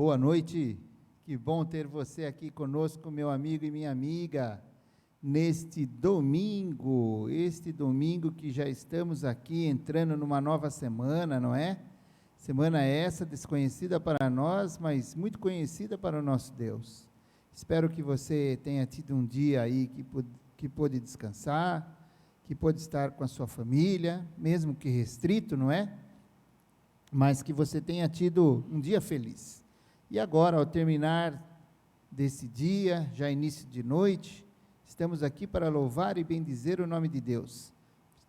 Boa noite, que bom ter você aqui conosco, meu amigo e minha amiga, neste domingo, que já estamos aqui entrando numa nova semana, não é? Semana essa desconhecida para nós, mas muito conhecida para o nosso Deus. Espero que você tenha tido um dia aí que pôde descansar, que pôde estar com a sua família, mesmo que restrito, não é? Mas que você tenha tido um dia feliz. E agora, ao terminar desse dia, já início de noite, estamos aqui para louvar e bendizer o nome de Deus.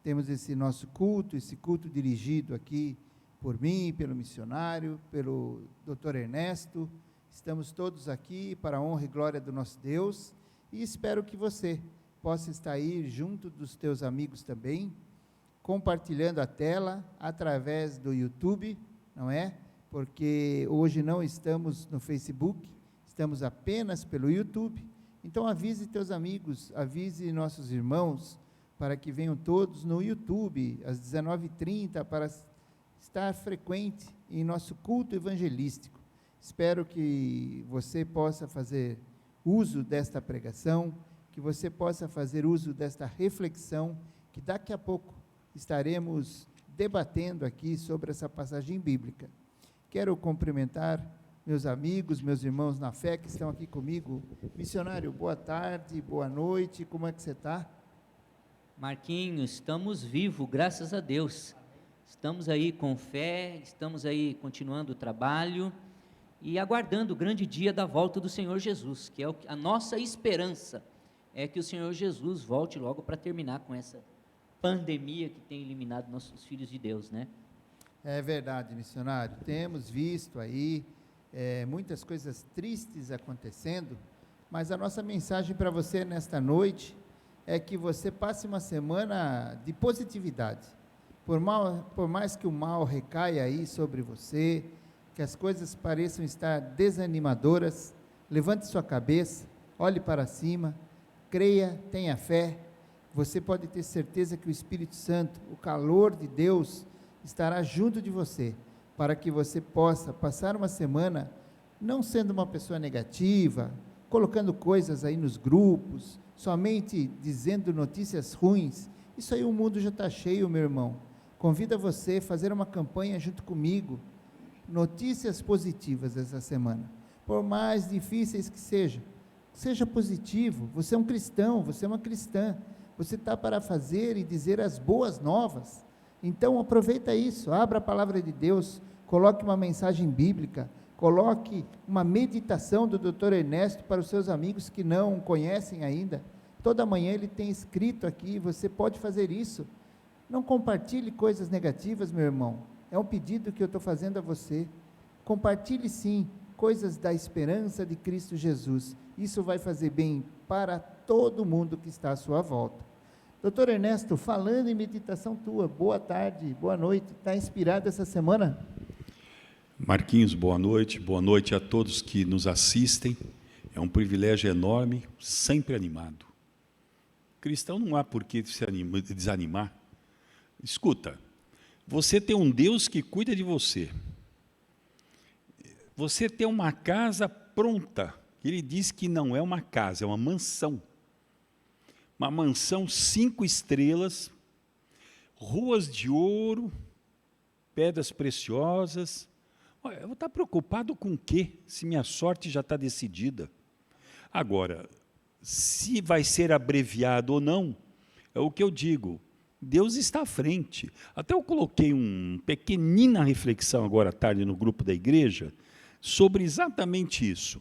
Temos esse nosso culto, esse culto dirigido aqui por mim, pelo missionário, pelo Dr. Ernesto. Estamos todos aqui para a honra e glória do nosso Deus, e espero que você possa estar aí junto dos teus amigos também, compartilhando a tela através do YouTube, não é? Porque hoje não estamos no Facebook, estamos apenas pelo YouTube. Então avise teus amigos, avise nossos irmãos, para que venham todos no YouTube, às 19h30, para estar frequente em nosso culto evangelístico. Espero que você possa fazer uso desta pregação, que você possa fazer uso desta reflexão, que daqui a pouco estaremos debatendo aqui sobre essa passagem bíblica. Quero cumprimentar meus amigos, meus irmãos na fé que estão aqui comigo. Missionário, boa tarde, boa noite, como é que você está? Marquinhos, estamos vivos, graças a Deus. Estamos aí com fé, estamos aí continuando o trabalho e aguardando o grande dia da volta do Senhor Jesus, que é a nossa esperança, é que o Senhor Jesus volte logo para terminar com essa pandemia que tem eliminado nossos filhos de Deus, né? É verdade, missionário, temos visto aí muitas coisas tristes acontecendo, mas a nossa mensagem para você nesta noite é que você passe uma semana de positividade. Por mais que o mal recaia aí sobre você, que as coisas pareçam estar desanimadoras, levante sua cabeça, olhe para cima, creia, tenha fé. Você pode ter certeza que o Espírito Santo, o calor de Deus, estará junto de você, para que você possa passar uma semana, não sendo uma pessoa negativa, colocando coisas aí nos grupos, somente dizendo notícias ruins. Isso aí o mundo já está cheio, meu irmão. Convido você a fazer uma campanha junto comigo, notícias positivas essa semana, por mais difíceis que sejam, seja positivo. Você é um cristão, você é uma cristã, você está para fazer e dizer as boas novas. Então aproveita isso, abra a palavra de Deus, coloque uma mensagem bíblica, coloque uma meditação do Dr. Ernesto para os seus amigos que não conhecem ainda. Toda manhã ele tem escrito aqui, você pode fazer isso. Não compartilhe coisas negativas, meu irmão, é um pedido que eu estou fazendo a você. Compartilhe sim, coisas da esperança de Cristo Jesus, isso vai fazer bem para todo mundo que está à sua volta. Doutor Ernesto, falando em meditação tua, boa tarde, boa noite, está inspirado essa semana? Marquinhos, boa noite a todos que nos assistem, é um privilégio enorme, sempre animado. Cristão não há por que se desanimar. Escuta, você tem um Deus que cuida de você, você tem uma casa pronta, ele diz que não é uma casa, é uma mansão 5 estrelas, ruas de ouro, pedras preciosas. Olha, eu vou estar preocupado com o quê, se minha sorte já está decidida? Agora, se vai ser abreviado ou não, é o que eu digo, Deus está à frente. Até eu coloquei uma pequenina reflexão agora à tarde no grupo da igreja, sobre exatamente isso.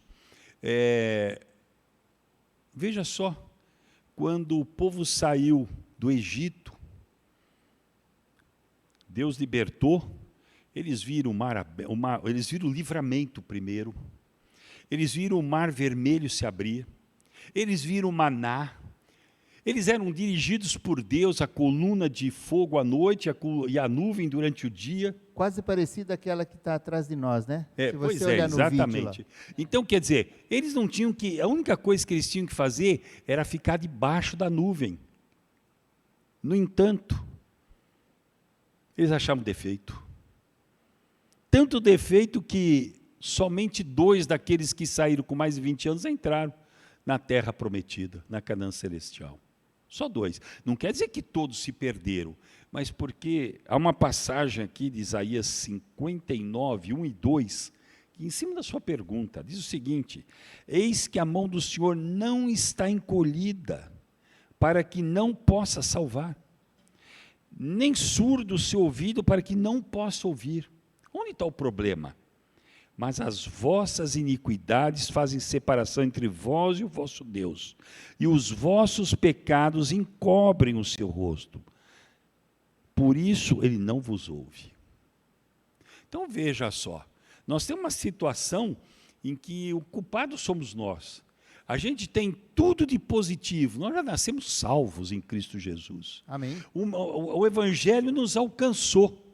Veja só, quando o povo saiu do Egito, Deus libertou, eles viram eles viram o livramento primeiro, eles viram o mar vermelho se abrir, eles viram o maná, eles eram dirigidos por Deus, a coluna de fogo à noite e a nuvem durante o dia. Quase parecida àquela que está atrás de nós, né? Se você olhar no exatamente. Vídeo lá. Então, quer dizer, eles não tinham que, a única coisa que eles tinham que fazer era ficar debaixo da nuvem. No entanto, eles achavam defeito. Tanto defeito que somente 2 daqueles que saíram com mais de 20 anos entraram na terra prometida, na Canaã celestial. Só 2. Não quer dizer que todos se perderam, mas porque há uma passagem aqui de Isaías 59, 1 e 2, que em cima da sua pergunta, diz o seguinte: eis que a mão do Senhor não está encolhida, para que não possa salvar, nem surdo o seu ouvido, para que não possa ouvir. Onde está o problema? Mas as vossas iniquidades fazem separação entre vós e o vosso Deus, e os vossos pecados encobrem o seu rosto. Por isso ele não vos ouve. Então veja só, nós temos uma situação em que o culpado somos nós. A gente tem tudo de positivo, nós já nascemos salvos em Cristo Jesus. Amém. O Evangelho nos alcançou.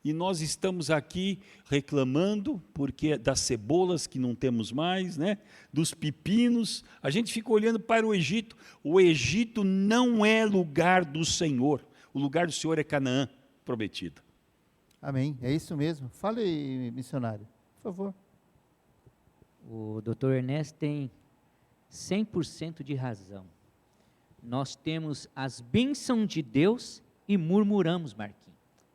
E nós estamos aqui reclamando porque das cebolas que não temos mais, né? Dos pepinos. A gente fica olhando para o Egito. O Egito não é lugar do Senhor. O lugar do Senhor é Canaã prometida. Amém. É isso mesmo. Fale, missionário, por favor. O Dr. Ernesto tem 100% de razão. Nós temos as bênçãos de Deus e murmuramos, Marquinhos.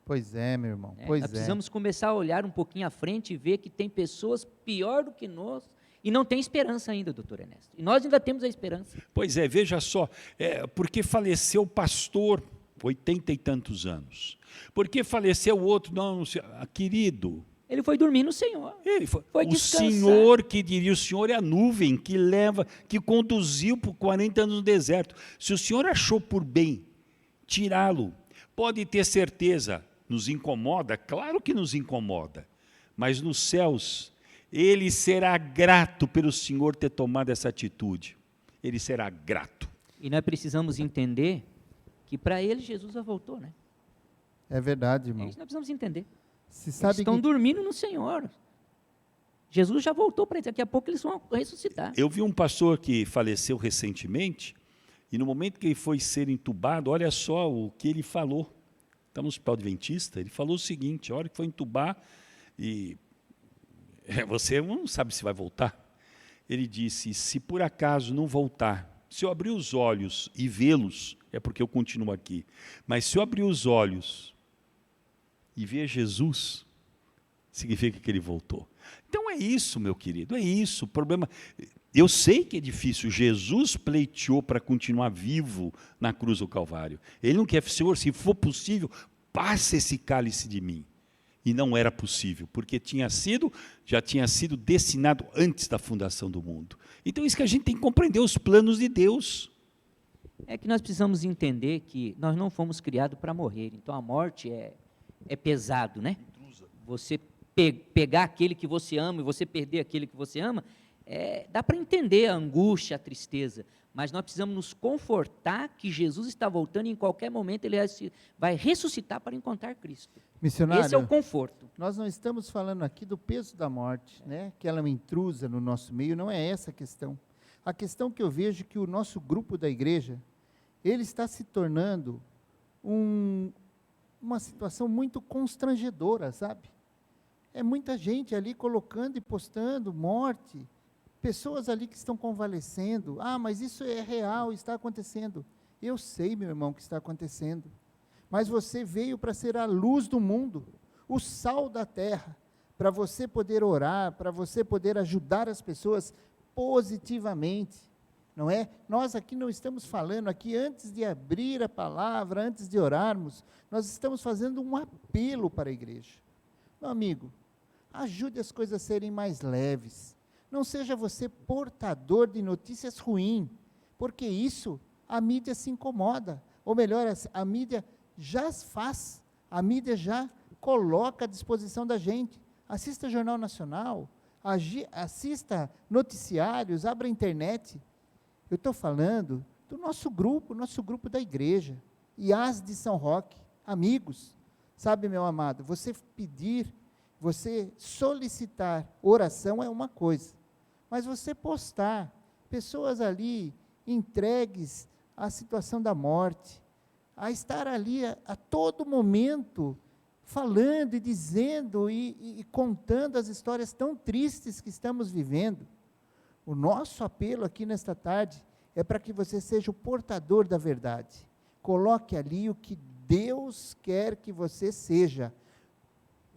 Pois é, meu irmão. Pois nós é. precisamos começar a olhar um pouquinho à frente e ver que tem pessoas pior do que nós e não tem esperança ainda, doutor Ernesto. E nós ainda temos a esperança. Pois é, veja só, porque faleceu o pastor, 80 e tantos anos. Porque faleceu o outro, não, querido. Ele foi dormir no Senhor. Ele foi o descansar. Senhor, que diria, o Senhor é a nuvem que leva, que conduziu por 40 anos no deserto. Se o Senhor achou por bem tirá-lo, pode ter certeza, nos incomoda? Claro que nos incomoda, mas nos céus, ele será grato pelo Senhor ter tomado essa atitude, ele será grato. E nós precisamos entender que para ele Jesus já voltou, né? É verdade, É irmão. isso que nós precisamos entender. Se Eles sabe estão que... dormindo no Senhor. Jesus já voltou para eles, daqui a pouco eles vão ressuscitar. Eu vi um pastor que faleceu recentemente, e no momento que ele foi ser entubado, olha só o que ele falou. Está no Hospital Adventista, ele falou o seguinte: a hora que foi entubar, e você não sabe se vai voltar. Ele disse: se por acaso não voltar, se eu abrir os olhos e vê-los, é porque eu continuo aqui. Mas se eu abrir os olhos e ver Jesus, significa que ele voltou. Então é isso, meu querido, é isso. O problema, eu sei que é difícil. Jesus pleiteou para continuar vivo na cruz do Calvário. Ele não quer, Senhor, se for possível, passe esse cálice de mim. E não era possível, porque já tinha sido destinado antes da fundação do mundo. Então, isso que a gente tem que compreender, os planos de Deus. É que nós precisamos entender que nós não fomos criados para morrer. Então, a morte é pesado, né? Você pegar aquele que você ama e você perder aquele que você ama, dá para entender a angústia, a tristeza. Mas nós precisamos nos confortar que Jesus está voltando e em qualquer momento ele vai ressuscitar para encontrar Cristo. Missionário, Esse é o conforto. nós não estamos falando aqui do peso da morte, né? Que ela é uma intrusa no nosso meio, não é essa a questão. A questão que eu vejo é que o nosso grupo da igreja, ele está se tornando uma situação muito constrangedora, sabe? É muita gente ali colocando e postando morte, pessoas ali que estão convalescendo. Ah, mas isso é real, está acontecendo. Eu sei, meu irmão, que está acontecendo. Mas você veio para ser a luz do mundo, o sal da terra, para você poder orar, para você poder ajudar as pessoas positivamente, não é? Nós aqui não estamos falando, aqui antes de abrir a palavra, antes de orarmos, nós estamos fazendo um apelo para a igreja. Meu amigo, ajude as coisas a serem mais leves. Não seja você portador de notícias ruins, porque isso a mídia se incomoda. Ou melhor, a mídia já faz, a mídia já coloca à disposição da gente. Assista Jornal Nacional, assista noticiários, abra a internet. Eu estou falando do nosso grupo da igreja, IAS de São Roque, amigos. Sabe, meu amado, você pedir, você solicitar oração é uma coisa, mas você postar pessoas ali entregues à situação da morte, a estar ali a todo momento falando e dizendo e contando as histórias tão tristes que estamos vivendo. O nosso apelo aqui nesta tarde é para que você seja o portador da verdade. Coloque ali o que Deus quer que você seja.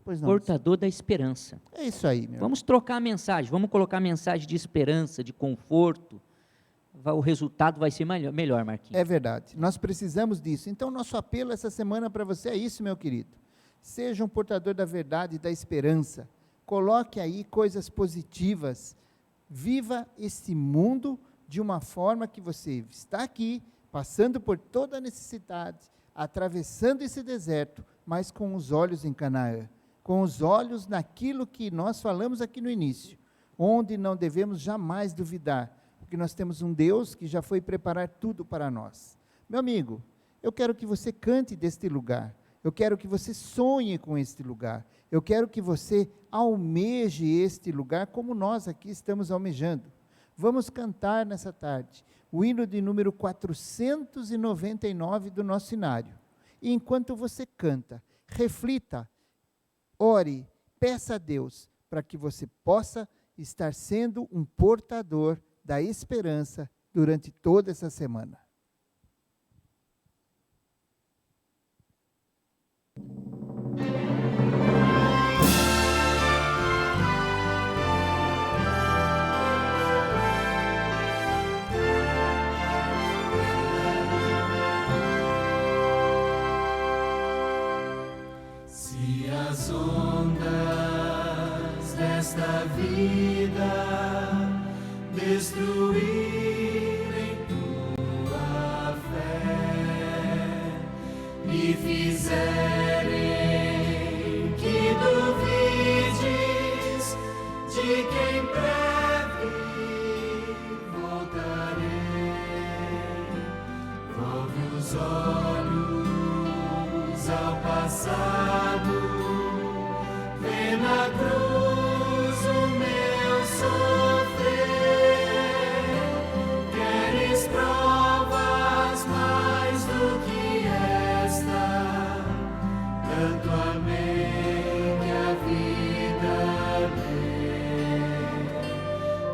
Pois não, Portador da esperança. é isso aí, meu. Vamos trocar a mensagem, vamos colocar a mensagem de esperança, de conforto. O resultado vai ser melhor, Marquinhos. É verdade, nós precisamos disso. Então, nosso apelo essa semana para você é isso, meu querido. Seja um portador da verdade e da esperança. Coloque aí coisas positivas. Viva este mundo de uma forma que você está aqui, passando por toda a necessidade, atravessando esse deserto, mas com os olhos em Canaã, com os olhos naquilo que nós falamos aqui no início, onde não devemos jamais duvidar, porque nós temos um Deus que já foi preparar tudo para nós. Meu amigo, eu quero que você cante deste lugar, eu quero que você sonhe com este lugar, eu quero que você almeje este lugar como nós aqui estamos almejando. Vamos cantar nessa tarde o hino de número 499 do nosso cenário. E enquanto você canta, reflita, ore, peça a Deus para que você possa estar sendo um portador da esperança durante toda essa semana. Se as ondas desta vida destruírem tua fé e fizerem que duvides de quem breve voltarei, volve os olhos ao passado, vê na cruz o meu sofrer. Queres provas mais do que esta? Tanto amei que a vida dei.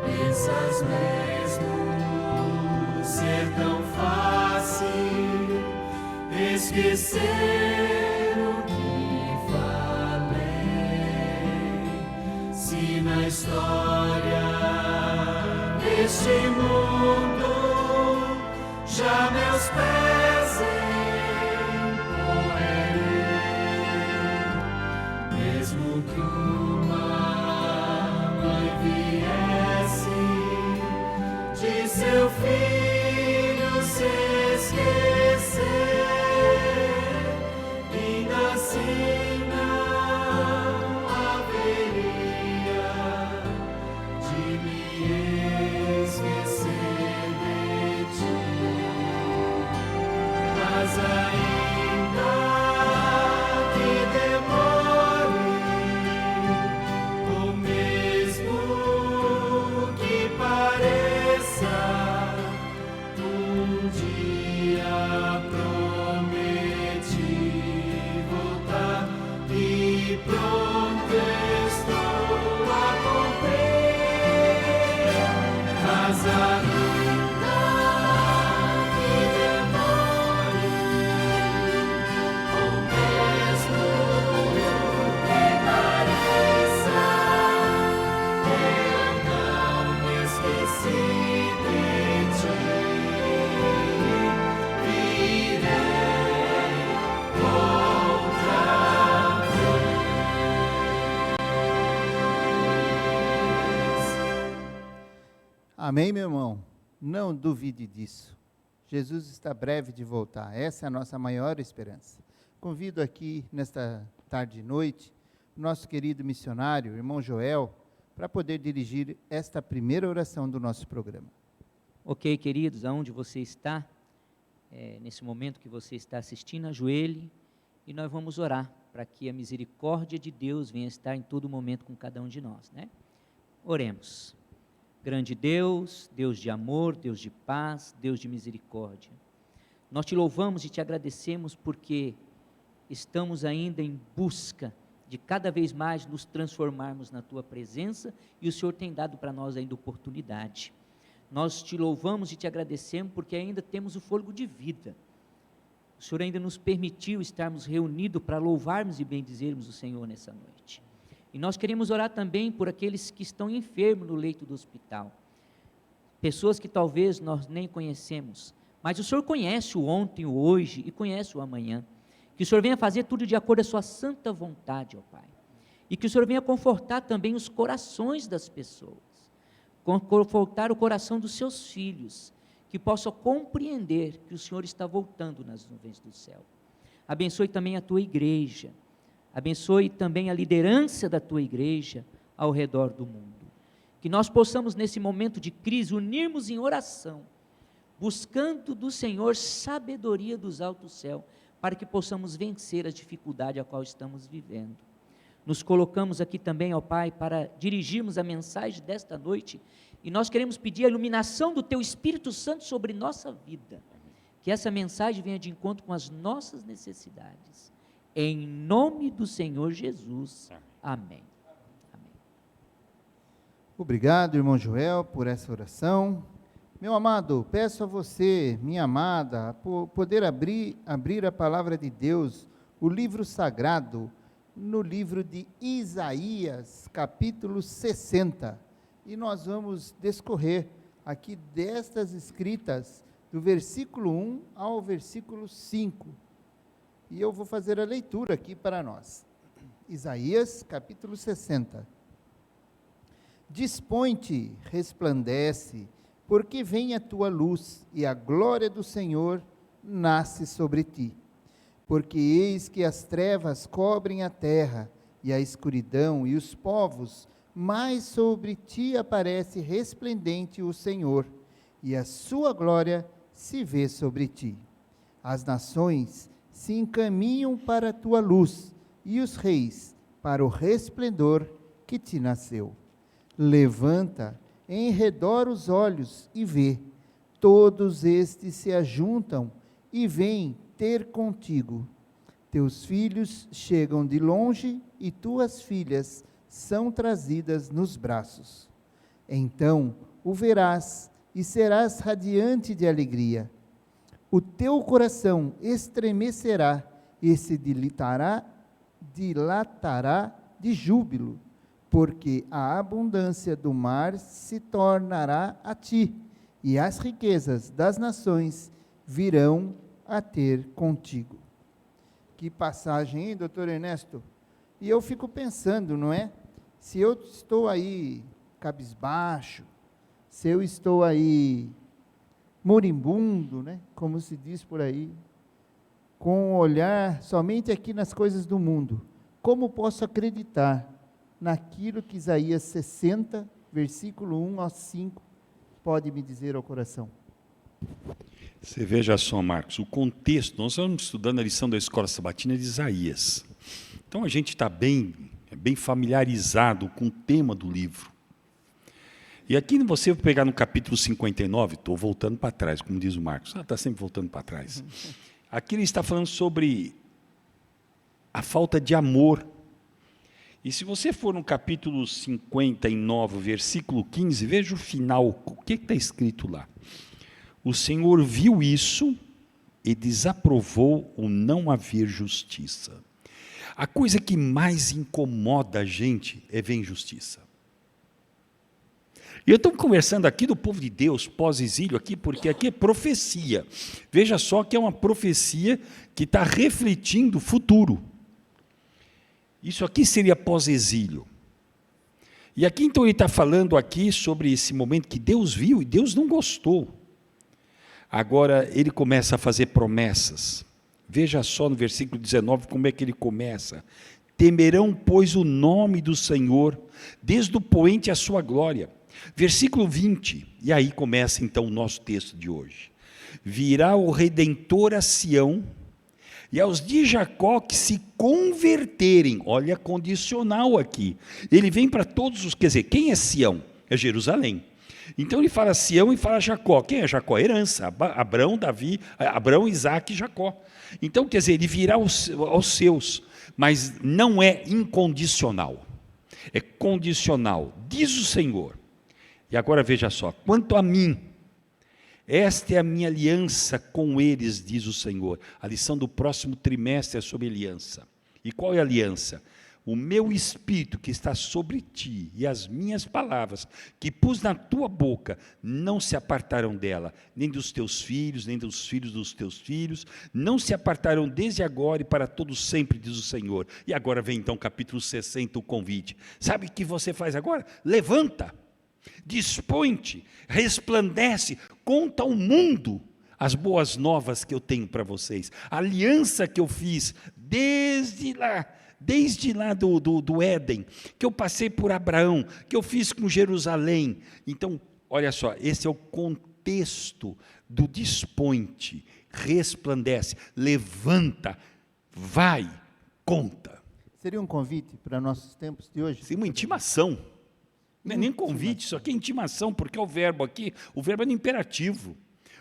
Pensas mesmo ser tão fácil esquecer o que falei? Se na história deste mundo já meus pés empoeirei, mesmo que uma mãe viesse de seu filho se esquecer, ainda assim não haveria de me esquecer de ti. Mas ainda que demore, ou mesmo que pareça, um dia prometi voltar e pronto estou a cumprir. Mas ainda que demore, ou mesmo que pareça, eu não me esqueci de ti. Virei outra vez. Amém, meu irmão? Não duvide disso. Jesus está breve de voltar. Essa é a nossa maior esperança. Convido aqui, nesta tarde e noite, o nosso querido missionário, irmão Joel, para poder dirigir esta primeira oração do nosso programa. Ok, queridos, aonde você está, nesse momento que você está assistindo, ajoelhe e nós vamos orar para que a misericórdia de Deus venha estar em todo momento com cada um de nós, né? Oremos. Grande Deus, Deus de amor, Deus de paz, Deus de misericórdia. Nós te louvamos e te agradecemos porque estamos ainda em busca de cada vez mais nos transformarmos na Tua presença, e o Senhor tem dado para nós ainda oportunidade. Nós te louvamos e te agradecemos porque ainda temos o fôlego de vida. O Senhor ainda nos permitiu estarmos reunidos para louvarmos e bendizermos o Senhor nessa noite. E nós queremos orar também por aqueles que estão enfermos no leito do hospital. Pessoas que talvez nós nem conhecemos, mas o Senhor conhece o ontem, o hoje e conhece o amanhã. Que o Senhor venha fazer tudo de acordo com a sua santa vontade, ó Pai. E que o Senhor venha confortar também os corações das pessoas, confortar o coração dos seus filhos, que possam compreender que o Senhor está voltando nas nuvens do céu. Abençoe também a tua igreja, abençoe também a liderança da tua igreja ao redor do mundo. Que nós possamos nesse momento de crise unirmos em oração, buscando do Senhor sabedoria dos altos céus, para que possamos vencer a dificuldade a qual estamos vivendo. Nos colocamos aqui também, ó Pai, para dirigirmos a mensagem desta noite, e nós queremos pedir a iluminação do Teu Espírito Santo sobre nossa vida, que essa mensagem venha de encontro com as nossas necessidades, em nome do Senhor Jesus, amém. Amém. Obrigado, irmão Joel, por essa oração. Meu amado, peço a você, minha amada, poder abrir a palavra de Deus, o livro sagrado, no livro de Isaías, capítulo 60. E nós vamos discorrer aqui destas escritas, do versículo 1 ao versículo 5. E eu vou fazer a leitura aqui para nós. Isaías, capítulo 60. Dispõe-te, resplandece, porque vem a tua luz, e a glória do Senhor nasce sobre ti. Porque eis que as trevas cobrem a terra, e a escuridão, e os povos, mas sobre ti aparece resplendente o Senhor, e a sua glória se vê sobre ti. As nações se encaminham para a tua luz, e os reis para o resplendor que te nasceu. Levanta em redor os olhos e vê, todos estes se ajuntam e vêm ter contigo. Teus filhos chegam de longe e tuas filhas são trazidas nos braços. Então o verás e serás radiante de alegria. O teu coração estremecerá e se dilatará de júbilo, porque a abundância do mar se tornará a ti, e as riquezas das nações virão a ter contigo. Que passagem, hein, doutor Ernesto? E eu fico pensando, não é? Se eu estou aí cabisbaixo, se eu estou aí moribundo, né, como se diz por aí, com um olhar somente aqui nas coisas do mundo, como posso acreditar naquilo que Isaías 60, versículo 1 ao 5, pode me dizer ao coração? Você veja só, Marcos, o contexto, nós estamos estudando a lição da Escola Sabatina de Isaías. Então a gente está bem familiarizado com o tema do livro. E aqui você vai pegar no capítulo 59, estou voltando para trás, como diz o Marcos, está sempre voltando para trás. Aqui ele está falando sobre a falta de amor. E se você for no capítulo 59, versículo 15, veja o final, o que está escrito lá? O Senhor viu isso e desaprovou o não haver justiça. A coisa que mais incomoda a gente é ver injustiça. E eu estou conversando aqui do povo de Deus, pós-exílio aqui, porque aqui é profecia. Veja só que é uma profecia que está refletindo o futuro. Isso aqui seria pós-exílio. E aqui então ele está falando aqui sobre esse momento que Deus viu e Deus não gostou. Agora ele começa a fazer promessas. Veja só no versículo 19 como é que ele começa. Temerão, pois, o nome do Senhor, desde o poente à sua glória. Versículo 20, e aí começa então o nosso texto de hoje. Virá o Redentor a Sião, e aos de Jacó que se converterem, olha condicional aqui, ele vem para todos os, quer dizer, quem é Sião? É Jerusalém. Então ele fala Sião e fala Jacó. Quem é Jacó? Herança. Abrão, Isaac e Jacó. Então, quer dizer, ele virá aos seus, mas não é incondicional. É condicional. Diz o Senhor. E agora veja só, quanto a mim, esta é a minha aliança com eles, diz o Senhor. A lição do próximo trimestre é sobre aliança. E qual é a aliança? O meu espírito que está sobre ti e as minhas palavras que pus na tua boca não se apartarão dela, nem dos teus filhos, nem dos filhos dos teus filhos, não se apartarão desde agora e para todo sempre, diz o Senhor. E agora vem então capítulo 60, o convite. Sabe o que você faz agora? Levanta, dispõe-te, resplandece, conta ao mundo as boas novas que eu tenho para vocês, a aliança que eu fiz desde lá do Éden, que eu passei por Abraão, que eu fiz com Jerusalém. Então, olha só, esse é o contexto do dispõe-te, resplandece, levanta, vai, conta. Seria um convite para nossos tempos de hoje? Sim, uma intimação. Não é nem convite, isso aqui é intimação, porque o verbo aqui, o verbo é no imperativo.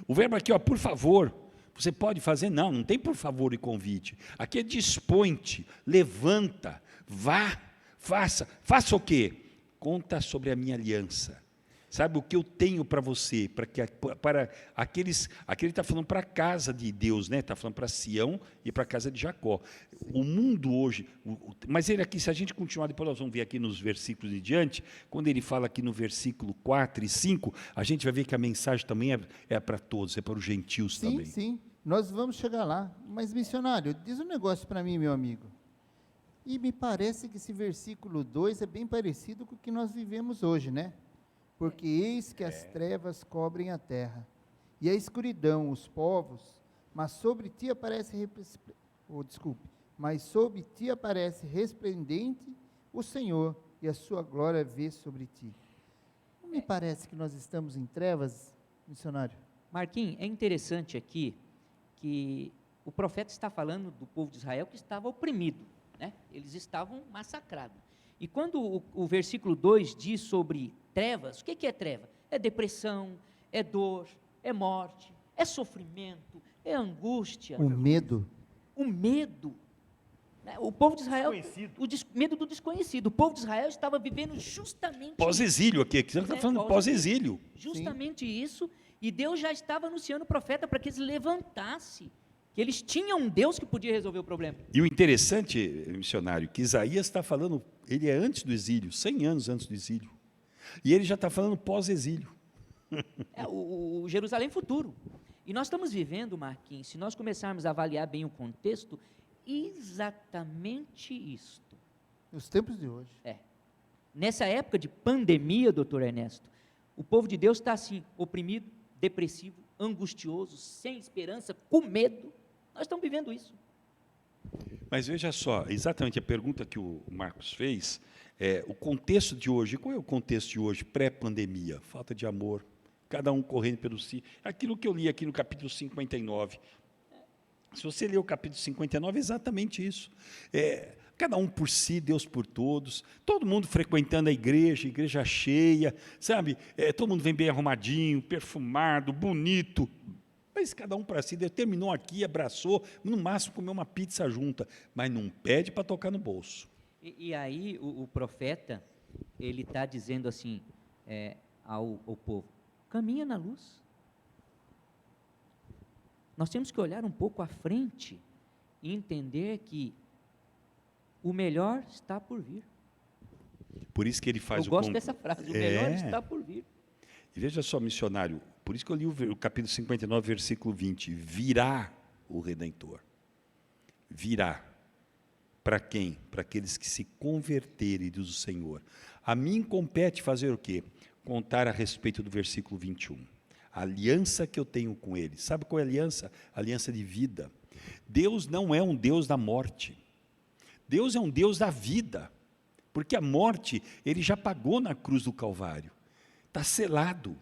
O verbo aqui, ó, por favor, você pode fazer? Não, não tem por favor e convite. Aqui é dispõe-te, levanta, vá, faça o quê? Conta sobre a minha aliança. Sabe o que eu tenho para você, para aqueles, aqui ele está falando para a casa de Deus, né? Está falando para Sião e para a casa de Jacó. O mundo hoje, mas ele aqui, se a gente continuar, depois nós vamos ver aqui nos versículos de diante, quando ele fala aqui no versículo 4 e 5, a gente vai ver que a mensagem também é para todos, é para os gentios também. Sim, nós vamos chegar lá. Mas, missionário, diz um negócio para mim, meu amigo. E me parece que esse versículo 2 é bem parecido com o que nós vivemos hoje, né? Porque eis que as trevas cobrem a terra, e a escuridão os povos, mas sobre ti aparece resplendente o Senhor, e a sua glória vê sobre ti. Não me parece que nós estamos em trevas, missionário? Marquinhos, é interessante aqui que o profeta está falando do povo de Israel que estava oprimido, né? Eles estavam massacrados. E quando o versículo 2 diz sobre trevas, o que é treva? É depressão, é dor, é morte, é sofrimento, é angústia. O medo. O medo. O povo de Israel, medo do desconhecido. O povo de Israel estava vivendo justamente pós-exílio aqui, você está falando pós-exílio. Justamente isso, e Deus já estava anunciando o profeta para que eles levantassem, que eles tinham um Deus que podia resolver o problema. E o interessante, missionário, que Isaías está falando, ele é antes do exílio, 100 anos antes do exílio. E ele já está falando pós-exílio. O Jerusalém futuro. E nós estamos vivendo, Marquinhos, se nós começarmos a avaliar bem o contexto, exatamente isto. Nos tempos de hoje. Nessa época de pandemia, doutor Ernesto, o povo de Deus está assim, oprimido, depressivo, angustioso, sem esperança, com medo. Nós estamos vivendo isso. Mas veja só, exatamente a pergunta que o Marcos fez, o contexto de hoje, qual é o contexto de hoje, pré-pandemia? Falta de amor, cada um correndo pelo si. Aquilo que eu li aqui no capítulo 59. Se você ler o capítulo 59, é exatamente isso. Cada um por si, Deus por todos, todo mundo frequentando a igreja cheia, sabe? Todo mundo vem bem arrumadinho, perfumado, bonito, mas cada um para si. Deus terminou aqui, abraçou, no máximo comeu uma pizza junta, mas não pede para tocar no bolso. E aí o profeta, ele está dizendo assim ao povo, caminha na luz. Nós temos que olhar um pouco à frente e entender que o melhor está por vir. Por isso que ele faz Eu gosto dessa frase, o melhor está por vir. E veja só, missionário, por isso que eu li o capítulo 59, versículo 20, virá o Redentor. Virá. Para quem? Para aqueles que se converterem, diz o Senhor. A mim compete fazer o quê? Contar a respeito do versículo 21. A aliança que eu tenho com ele. Sabe qual é a aliança? A aliança de vida. Deus não é um Deus da morte. Deus é um Deus da vida. Porque a morte, ele já pagou na cruz do Calvário. Está selado.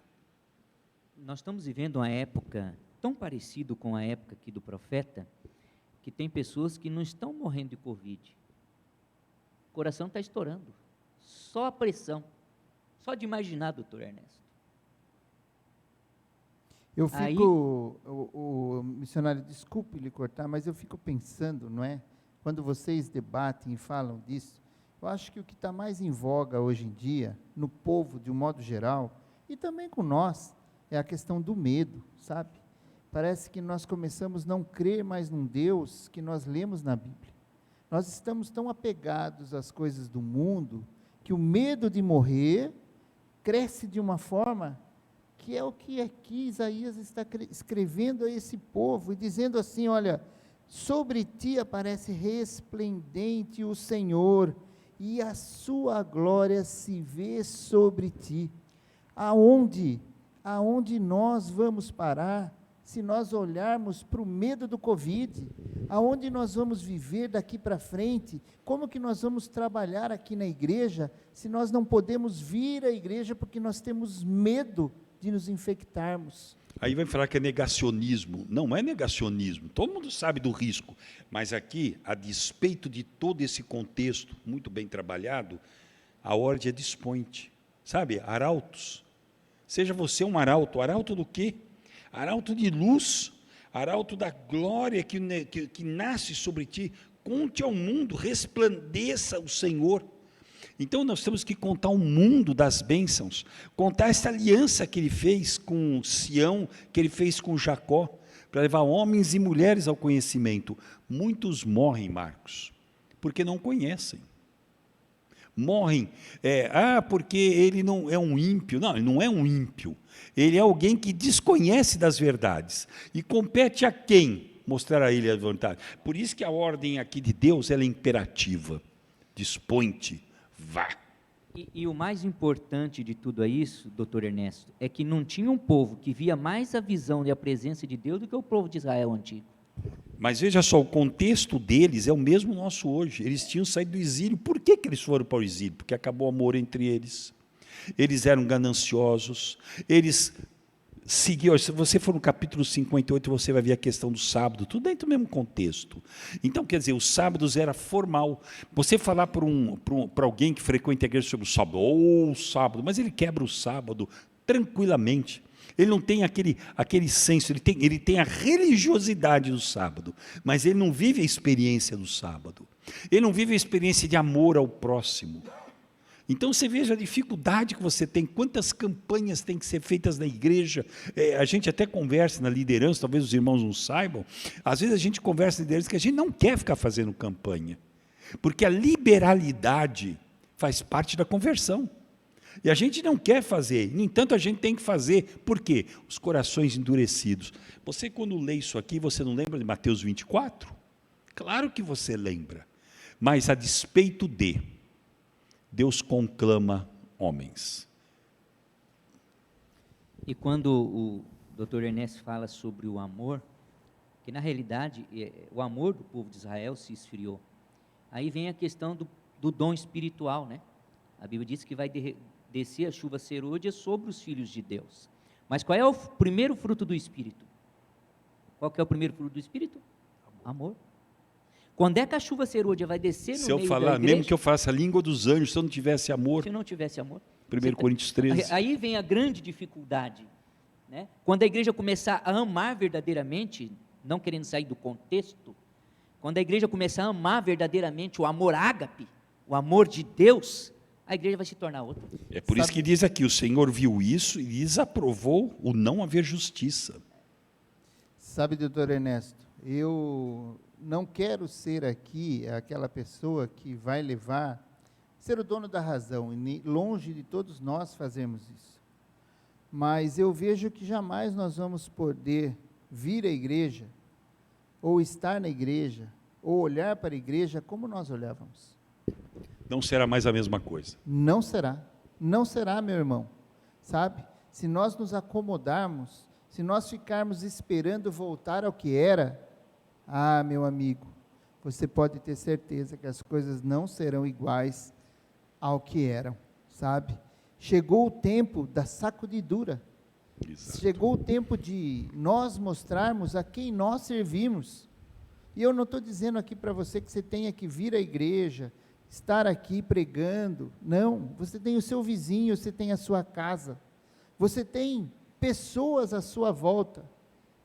Nós estamos vivendo uma época tão parecida com a época aqui do profeta, que tem pessoas que não estão morrendo de Covid. O coração está estourando. Só a pressão. Só de imaginar, doutor Ernesto. Eu Aí- fico, o missionário, desculpe lhe cortar, mas eu fico pensando, não é? Quando vocês debatem e falam disso, eu acho que o que está mais em voga hoje em dia, no povo de um modo geral, e também com nós, é a questão do medo, sabe? Parece que nós começamos a não crer mais num Deus que nós lemos na Bíblia. Nós estamos tão apegados às coisas do mundo, que o medo de morrer cresce de uma forma que é o que aqui Isaías está escrevendo a esse povo, e dizendo assim, olha, sobre ti aparece resplendente o Senhor, e a sua glória se vê sobre ti. Aonde nós vamos parar, se nós olharmos para o medo do Covid? Aonde nós vamos viver daqui para frente? Como que nós vamos trabalhar aqui na igreja, se nós não podemos vir à igreja, porque nós temos medo de nos infectarmos? Aí vai falar que é negacionismo. Não é negacionismo, todo mundo sabe do risco, mas aqui, a despeito de todo esse contexto muito bem trabalhado, a ordem é dispõe-te, sabe, arautos. Seja você um arauto. Arauto do quê? Arauto de luz, arauto da glória que nasce sobre ti. Conte ao mundo, resplandeça o Senhor. Então nós temos que contar o mundo das bênçãos, contar essa aliança que ele fez com Sião, que ele fez com Jacó, para levar homens e mulheres ao conhecimento. Muitos morrem, Marcos, porque não conhecem. Morrem, porque ele não é um ímpio. Não, ele não é um ímpio. Ele é alguém que desconhece das verdades. E compete a quem mostrar a ele a verdade? Por isso que a ordem aqui de Deus, ela é imperativa. Dispõe-te, vá. E o mais importante de tudo isso, doutor Ernesto, é que não tinha um povo que via mais a visão e a presença de Deus do que o povo de Israel antigo. Mas veja só, o contexto deles é o mesmo nosso hoje. Eles tinham saído do exílio. Por que eles foram para o exílio? Porque acabou o amor entre eles. Eles eram gananciosos. Eles seguiam. Se você for no capítulo 58, você vai ver a questão do sábado. Tudo dentro do mesmo contexto. Então, quer dizer, os sábados era formal. Você falar para alguém que frequenta a igreja sobre o sábado, sábado, mas ele quebra o sábado tranquilamente. Ele não tem aquele senso, ele tem a religiosidade do sábado, mas ele não vive a experiência do sábado. Ele não vive a experiência de amor ao próximo. Então você veja a dificuldade que você tem, quantas campanhas têm que ser feitas na igreja. A gente até conversa na liderança, talvez os irmãos não saibam, às vezes a gente conversa na liderança que a gente não quer ficar fazendo campanha, porque a liberalidade faz parte da conversão. E a gente não quer fazer, no entanto a gente tem que fazer. Por quê? Os corações endurecidos. Você quando lê isso aqui, você não lembra de Mateus 24? Claro que você lembra, mas a despeito de, Deus conclama homens. E quando o doutor Ernesto fala sobre o amor, que na realidade o amor do povo de Israel se esfriou. Aí vem a questão do dom espiritual, né? A Bíblia diz que vai descer a chuva serôdia sobre os filhos de Deus. Mas qual é o primeiro fruto do Espírito? Qual que é o primeiro fruto do Espírito? Amor. Quando é que a chuva serôdia vai descer no meio da igreja? Se eu falar, mesmo que eu faça a língua dos anjos, se eu não tivesse amor... Se não tivesse amor. 1 Coríntios 13. Aí vem a grande dificuldade, né? Quando a igreja começar a amar verdadeiramente, não querendo sair do contexto, quando a igreja começar a amar verdadeiramente o amor ágape, o amor de Deus, a igreja vai se tornar outra. É por isso que diz aqui, o Senhor viu isso e desaprovou o não haver justiça. Sabe, doutor Ernesto, eu não quero ser aqui aquela pessoa que vai ser o dono da razão, e longe de todos nós fazermos isso. Mas eu vejo que jamais nós vamos poder vir à igreja, ou estar na igreja, ou olhar para a igreja como nós olhávamos. Não será mais a mesma coisa. Não será, meu irmão, sabe? Se nós nos acomodarmos, se nós ficarmos esperando voltar ao que era, meu amigo, você pode ter certeza que as coisas não serão iguais ao que eram, sabe? Chegou o tempo da sacudidura. Exato. Chegou o tempo de nós mostrarmos a quem nós servimos. E eu não estou dizendo aqui para você que você tenha que vir à igreja, estar aqui pregando. Não, você tem o seu vizinho, você tem a sua casa. Você tem pessoas à sua volta.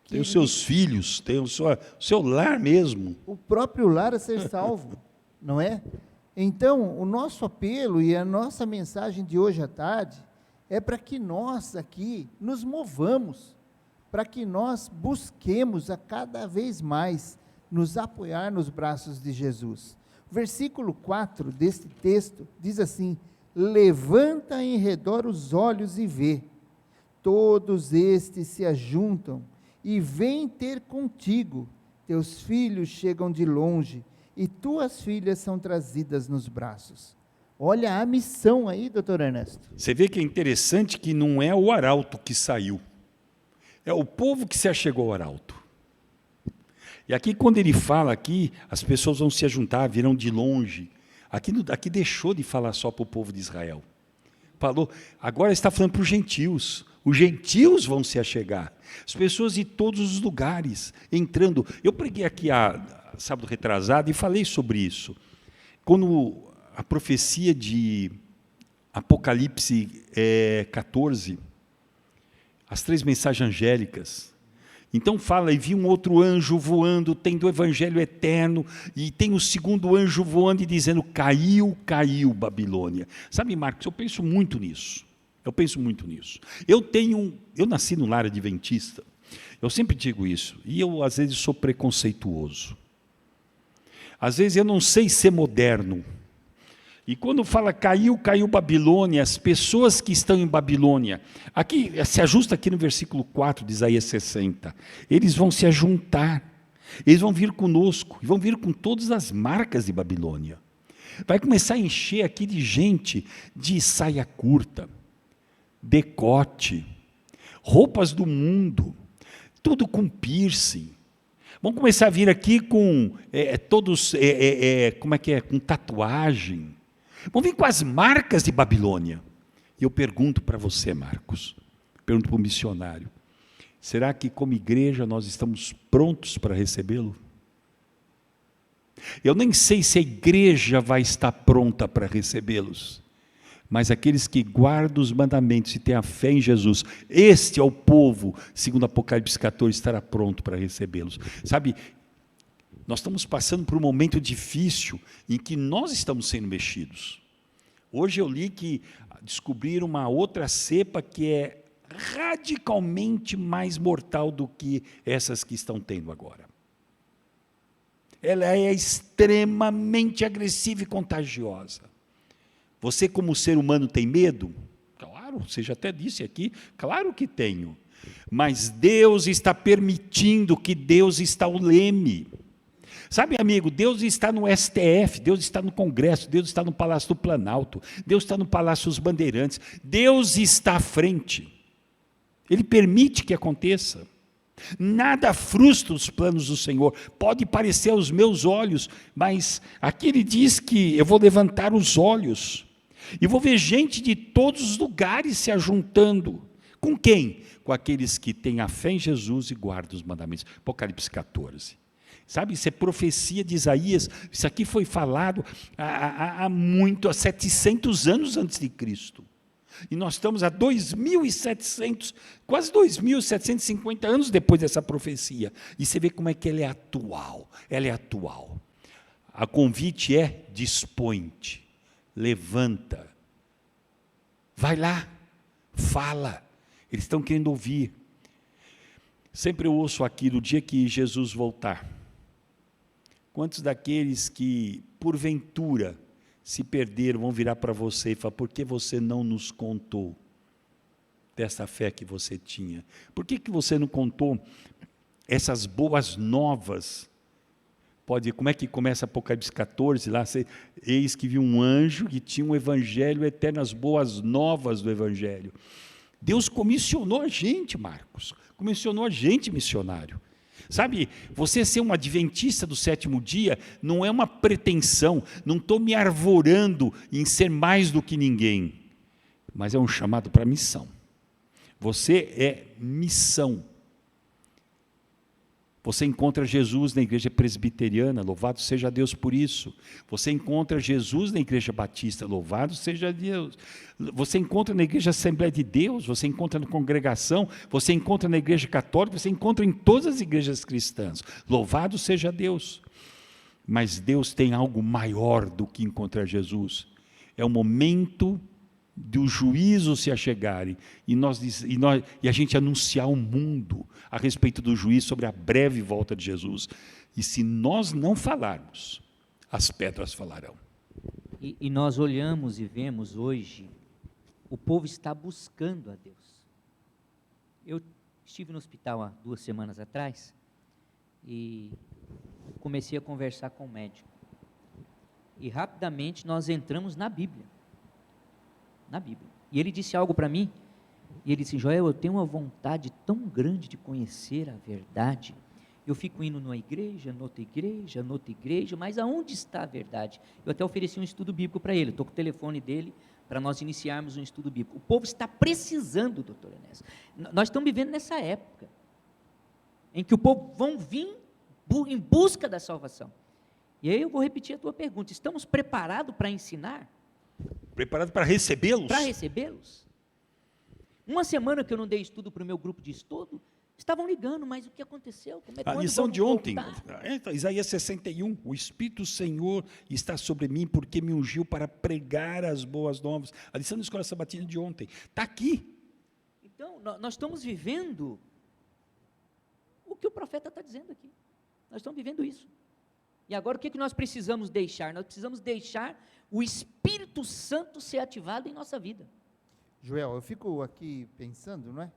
Tem os seus filhos, tem o seu lar mesmo. O próprio lar a ser salvo, não é? Então, o nosso apelo e a nossa mensagem de hoje à tarde é para que nós aqui nos movamos, para que nós busquemos a cada vez mais nos apoiar nos braços de Jesus. O versículo 4 deste texto diz assim: levanta em redor os olhos e vê, todos estes se ajuntam e vêm ter contigo, teus filhos chegam de longe, e tuas filhas são trazidas nos braços. Olha a missão aí, doutor Ernesto. Você vê que é interessante que não é o arauto que saiu, é o povo que se achegou ao arauto. E aqui, quando ele fala aqui, as pessoas vão se ajuntar, virão de longe. Aqui deixou de falar só para o povo de Israel. Falou, agora está falando para os gentios. Os gentios vão se achegar. As pessoas de todos os lugares, entrando. Eu preguei aqui sábado retrasado e falei sobre isso. Quando a profecia de Apocalipse 14, as 3 mensagens angélicas, então fala, e vi um outro anjo voando, tendo o evangelho eterno, e tem o segundo anjo voando e dizendo, caiu, caiu Babilônia. Sabe, Marcos, eu penso muito nisso. Eu nasci no lar adventista, eu sempre digo isso, e eu às vezes sou preconceituoso. Às vezes eu não sei ser moderno. E quando fala caiu, caiu Babilônia, as pessoas que estão em Babilônia, aqui se ajusta aqui no versículo 4 de Isaías 60, eles vão se ajuntar, eles vão vir conosco, e vão vir com todas as marcas de Babilônia. Vai começar a encher aqui de gente de saia curta, decote, roupas do mundo, tudo com piercing. Vão começar a vir aqui com todos, com tatuagem. Vão vir com as marcas de Babilônia. E eu pergunto para você, Marcos, pergunto para o missionário, será que como igreja nós estamos prontos para recebê-lo? Eu nem sei se a igreja vai estar pronta para recebê-los, mas aqueles que guardam os mandamentos e têm a fé em Jesus, este é o povo, segundo Apocalipse 14, estará pronto para recebê-los. Sabe, nós estamos passando por um momento difícil, em que nós estamos sendo mexidos. Hoje eu li que descobriram uma outra cepa que é radicalmente mais mortal do que essas que estão tendo agora. Ela é extremamente agressiva e contagiosa. Você, como ser humano, tem medo? Claro, você já até disse aqui, claro que tenho. Mas Deus está permitindo, que Deus está o leme. Sabe, amigo, Deus está no STF, Deus está no Congresso, Deus está no Palácio do Planalto, Deus está no Palácio dos Bandeirantes, Deus está à frente. Ele permite que aconteça. Nada frustra os planos do Senhor. Pode parecer aos meus olhos, mas aqui ele diz que eu vou levantar os olhos e vou ver gente de todos os lugares se ajuntando. Com quem? Com aqueles que têm a fé em Jesus e guardam os mandamentos. Apocalipse 14. Sabe, isso é profecia de Isaías. Isso aqui foi falado há 700 anos antes de Cristo. E nós estamos a 2.700, quase 2.750 anos depois dessa profecia. E você vê como é que ela é atual. Ela é atual. A convite é: dispõe-te, levanta, vai lá, fala. Eles estão querendo ouvir. Sempre eu ouço aqui, no dia que Jesus voltar, quantos daqueles que, porventura, se perderam, vão virar para você e falar: por que você não nos contou dessa fé que você tinha? Por que você não contou essas boas novas? Como é que começa Apocalipse 14? Lá, eis que vi um anjo que tinha um evangelho eterno, as boas novas do evangelho. Deus comissionou a gente, Marcos, comissionou a gente, missionário. Sabe, você ser um adventista do 7º dia não é uma pretensão, não estou me arvorando em ser mais do que ninguém, mas é um chamado para missão. Você é missão. Você encontra Jesus na igreja presbiteriana, louvado seja Deus por isso. Você encontra Jesus na igreja batista, louvado seja Deus. Você encontra na igreja Assembleia de Deus, você encontra na congregação, você encontra na igreja católica, você encontra em todas as igrejas cristãs, louvado seja Deus. Mas Deus tem algo maior do que encontrar Jesus. É o momento do juízo se achegarem, e a gente anunciar ao mundo a respeito do juízo sobre a breve volta de Jesus. E se nós não falarmos, as pedras falarão. E nós olhamos e vemos hoje, o povo está buscando a Deus. Eu estive no hospital há 2 semanas atrás, e comecei a conversar com o médico. E rapidamente nós entramos na Bíblia. Na Bíblia. E ele disse algo para mim, e ele disse: Joel, eu tenho uma vontade tão grande de conhecer a verdade. Eu fico indo numa igreja, noutra igreja, mas aonde está a verdade? Eu até ofereci um estudo bíblico para ele, estou com o telefone dele para nós iniciarmos um estudo bíblico. O povo está precisando, doutor Enéas. Nós estamos vivendo nessa época, em que o povo vão vir em busca da salvação. E aí eu vou repetir a tua pergunta: estamos preparados para ensinar? Preparado para recebê-los? Para recebê-los. Uma semana que eu não dei estudo para o meu grupo de estudo, estavam ligando, mas o que aconteceu? Como é, A lição de ontem, voltar? Isaías 61, o Espírito do Senhor está sobre mim, porque me ungiu para pregar as boas novas. A lição da escola sabatina de ontem, está aqui. Então, nós estamos vivendo o que o profeta está dizendo aqui. Nós estamos vivendo isso. E agora o que nós precisamos deixar? Nós precisamos deixar o Espírito Santo ser ativado em nossa vida. Joel, eu fico aqui pensando, não é?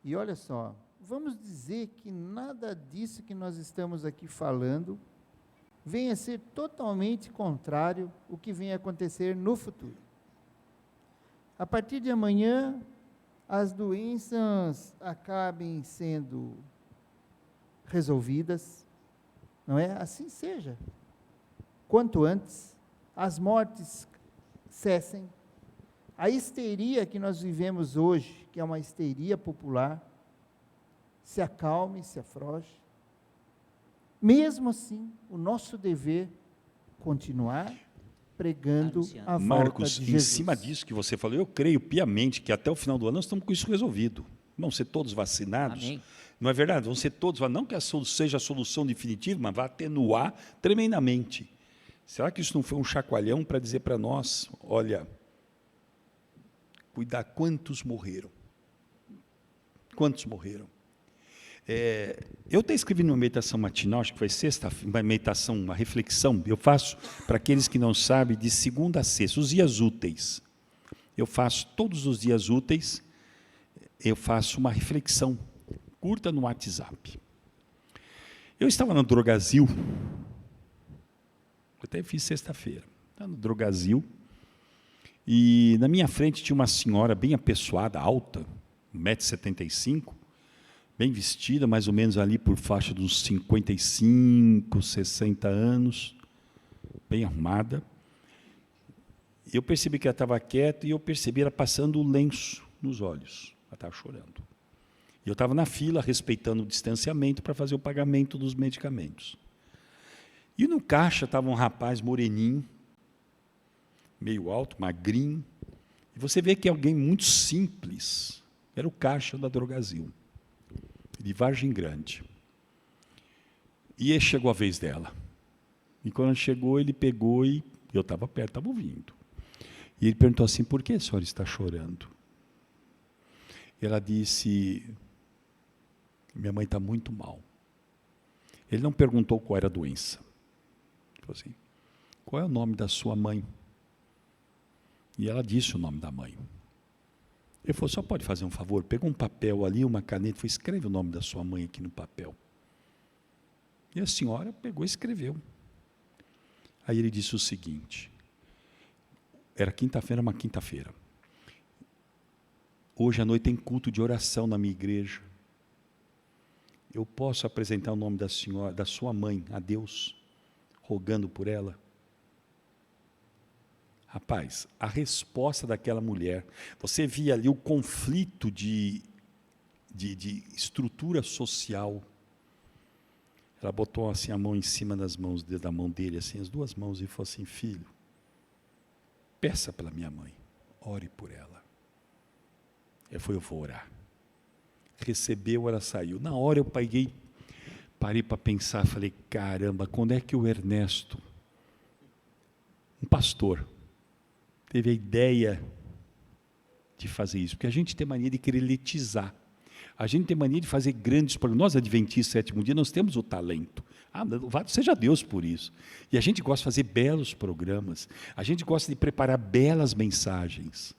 E olha só, vamos dizer que nada disso que nós estamos aqui falando venha a ser totalmente contrário ao que vem a acontecer no futuro. A partir de amanhã, as doenças acabem sendo resolvidas, não é? Assim seja. Quanto antes, as mortes cessem, a histeria que nós vivemos hoje, que é uma histeria popular, se acalme, se afroche. Mesmo assim, o nosso dever continuar pregando a volta Marcos, de em Jesus. cima disso que você falou, eu creio piamente que até o final do ano nós estamos com isso resolvido. Vão ser todos vacinados. Amém. Não é verdade? Vão ser todos, não que seja a solução definitiva, mas vai atenuar tremendamente. Será que isso não foi um chacoalhão para dizer para nós, olha, cuidar quantos morreram? Quantos morreram? Eu até escrevi numa meditação matinal, acho que foi uma meditação, uma reflexão, eu faço, para aqueles que não sabem, de segunda a sexta, os dias úteis. Eu faço todos os dias úteis, eu faço uma reflexão curta no WhatsApp. Eu estava no Drogazil, eu até fiz sexta-feira, estava no Drogazil, e na minha frente tinha uma senhora bem apessoada, alta, 1,75 m, bem vestida, mais ou menos ali por faixa de uns 55, 60 anos, bem arrumada. Eu percebi que ela estava quieta e eu percebi ela passando o lenço nos olhos. Ela estava chorando. E eu estava na fila, respeitando o distanciamento para fazer o pagamento dos medicamentos. E no caixa estava um rapaz moreninho, meio alto, magrinho, e você vê que é alguém muito simples. Era o caixa da Drogazil, de Vargem Grande. E aí chegou a vez dela. E quando chegou, ele pegou e eu estava perto, estava ouvindo. E ele perguntou assim, por que a senhora está chorando? E ela disse, minha mãe está muito mal. Ele não perguntou qual era a doença. Ele falou assim, qual é o nome da sua mãe? E ela disse o nome da mãe. Ele falou, só pode fazer um favor? Pegou um papel ali, uma caneta, falou, escreve o nome da sua mãe aqui no papel. E a senhora pegou e escreveu. Aí ele disse o seguinte, era quinta-feira, uma quinta-feira. Hoje à noite tem culto de oração na minha igreja. Eu posso apresentar o nome da senhora, da sua mãe, a Deus, rogando por ela? Rapaz, a resposta daquela mulher, você via ali o conflito de estrutura social, Ela botou assim a mão em cima da mão dele, assim, as duas mãos, e falou assim: filho, peça pela minha mãe, ore por ela. Eu vou orar. Recebeu, ela saiu. Na hora eu parei para pensar, falei: caramba, quando é que o Ernesto, um pastor, teve a ideia de fazer isso? Porque a gente tem mania de querer letizar. A gente tem mania de fazer grandes programas. Nós, adventistas, sétimo dia, nós temos o talento. Louvado seja Deus por isso. E a gente gosta de fazer belos programas. A gente gosta de preparar belas mensagens.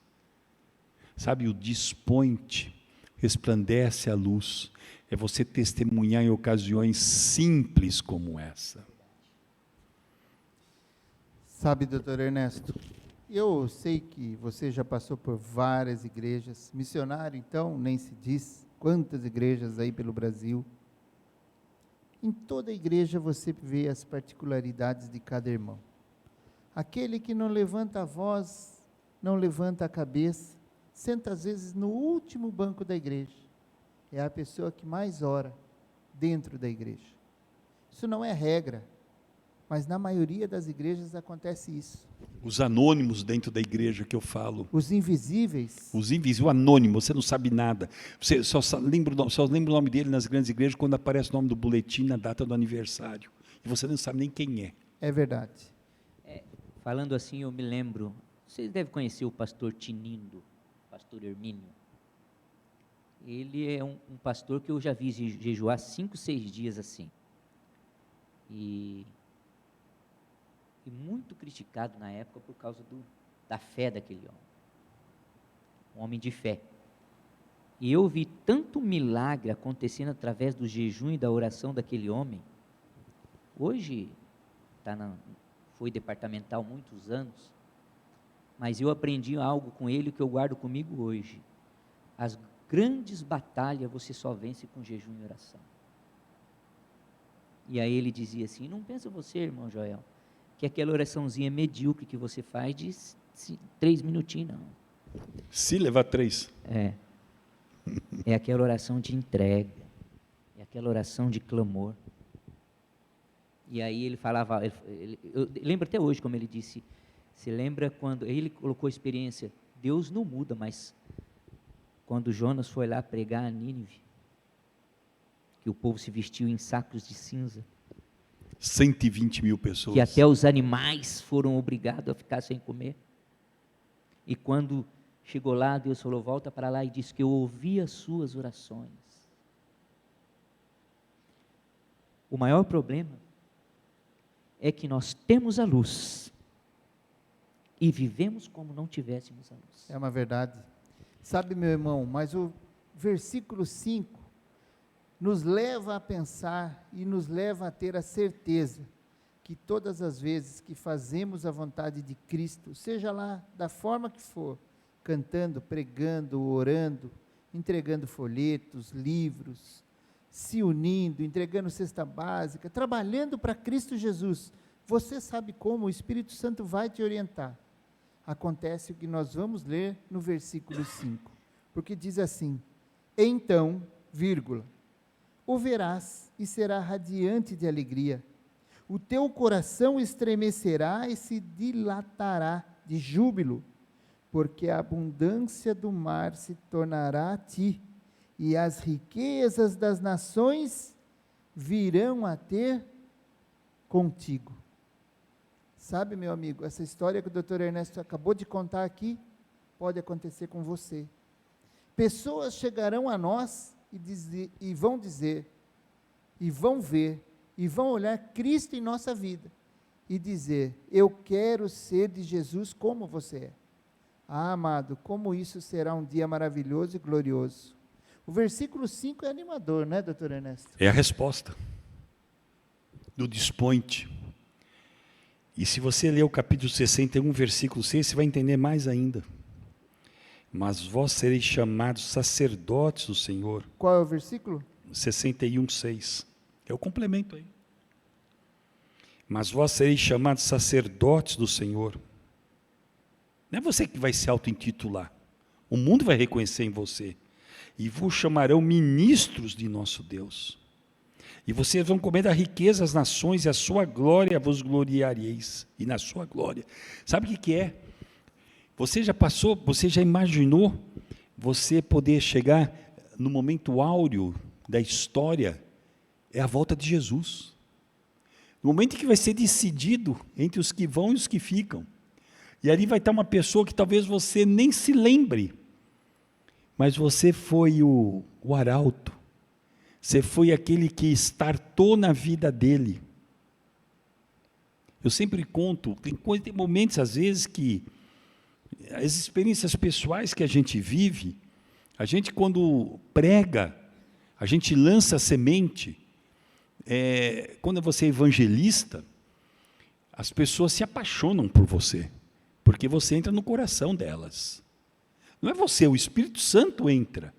Sabe, o Dispõe-te, resplandece a luz. É você testemunhar em ocasiões simples como essa. Sabe, doutor Ernesto, eu sei que você já passou por várias igrejas. Missionário, então, nem se diz. Quantas igrejas aí pelo Brasil. Em toda igreja você vê as particularidades de cada irmão. Aquele que não levanta a voz, não levanta a cabeça, senta às vezes no último banco da igreja. É a pessoa que mais ora dentro da igreja. Isso não é regra, mas na maioria das igrejas acontece isso. Os anônimos dentro da igreja que eu falo. Os invisíveis. Os invisíveis, o anônimo, você não sabe nada. Você só lembra o nome dele nas grandes igrejas quando aparece o nome do boletim na data do aniversário. E você não sabe nem quem é. É verdade. Falando assim, eu me lembro, vocês devem conhecer o pastor Tinindo, pastor Hermínio. Ele é um pastor que eu já vi jejuar 5, 6 dias assim. E muito criticado na época por causa da fé daquele homem. Um homem de fé. E eu vi tanto milagre acontecendo através do jejum e da oração daquele homem. Hoje, foi departamental muitos anos, mas eu aprendi algo com ele que eu guardo comigo hoje. As grandes batalhas você só vence com jejum e oração. E aí ele dizia assim: não pensa você, irmão Joel, que aquela oraçãozinha medíocre que você faz de 3 minutinhos, não. Se levar 3. É aquela oração de entrega, é aquela oração de clamor. E aí ele falava, eu lembro até hoje como ele disse, você lembra quando ele colocou a experiência, Deus não muda, mas quando Jonas foi lá pregar a Nínive, que o povo se vestiu em sacos de cinza, 120 mil pessoas. que até os animais foram obrigados a ficar sem comer. E quando chegou lá, Deus falou: volta para lá, e disse que eu ouvi as suas orações. O maior problema é que nós temos a luz e vivemos como não tivéssemos a luz. É uma verdade. Sabe, meu irmão, mas o versículo 5 nos leva a pensar e nos leva a ter a certeza que todas as vezes que fazemos a vontade de Cristo, seja lá da forma que for, cantando, pregando, orando, entregando folhetos, livros, se unindo, entregando cesta básica, trabalhando para Cristo Jesus, você sabe como o Espírito Santo vai te orientar. Acontece o que nós vamos ler no versículo 5, porque diz assim: então, vírgula, o verás e será radiante de alegria, o teu coração estremecerá e se dilatará de júbilo, porque a abundância do mar se tornará a ti, e as riquezas das nações virão a ter contigo. Sabe, meu amigo, essa história que o doutor Ernesto acabou de contar aqui, pode acontecer com você. Pessoas chegarão a nós e vão dizer, e vão ver, e vão olhar Cristo em nossa vida, e dizer: eu quero ser de Jesus como você é. Ah, amado, como isso será um dia maravilhoso e glorioso. O versículo 5 é animador, não é, doutor Ernesto? É a resposta do Dispõe-te. E se você ler o capítulo 61, versículo 6, você vai entender mais ainda. Mas vós sereis chamados sacerdotes do Senhor. Qual é o versículo? 61, 6. É o complemento aí. Mas vós sereis chamados sacerdotes do Senhor. Não é você que vai se auto-intitular. O mundo vai reconhecer em você. E vos chamarão ministros de nosso Deus. E vocês vão comer da riqueza das nações, e a sua glória vos gloriareis, e na sua glória. Sabe o que é? Você já passou, você já imaginou você poder chegar no momento áureo da história? É a volta de Jesus. No momento em que vai ser decidido entre os que vão e os que ficam. E ali vai estar uma pessoa que talvez você nem se lembre, mas você foi o arauto. Você foi aquele que startou na vida dele. Eu sempre conto, tem momentos às vezes que as experiências pessoais que a gente vive, a gente quando prega, a gente lança a semente, quando você é evangelista, as pessoas se apaixonam por você, porque você entra no coração delas. Não é você, o Espírito Santo entra.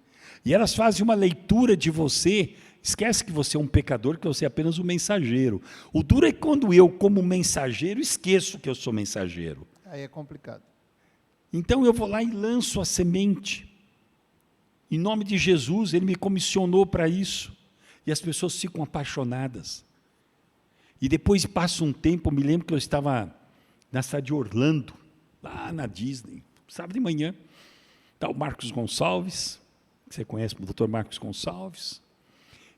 E elas fazem uma leitura de você, esquece que você é um pecador, que você é apenas um mensageiro. O duro é quando eu, como mensageiro, esqueço que eu sou mensageiro. Aí é complicado. Então eu vou lá e lanço a semente. Em nome de Jesus, Ele me comissionou para isso. E as pessoas ficam apaixonadas. E depois passa um tempo, eu me lembro que eu estava na cidade de Orlando, lá na Disney, sábado de manhã. Está o Marcos Gonçalves, você conhece o doutor Marcos Gonçalves.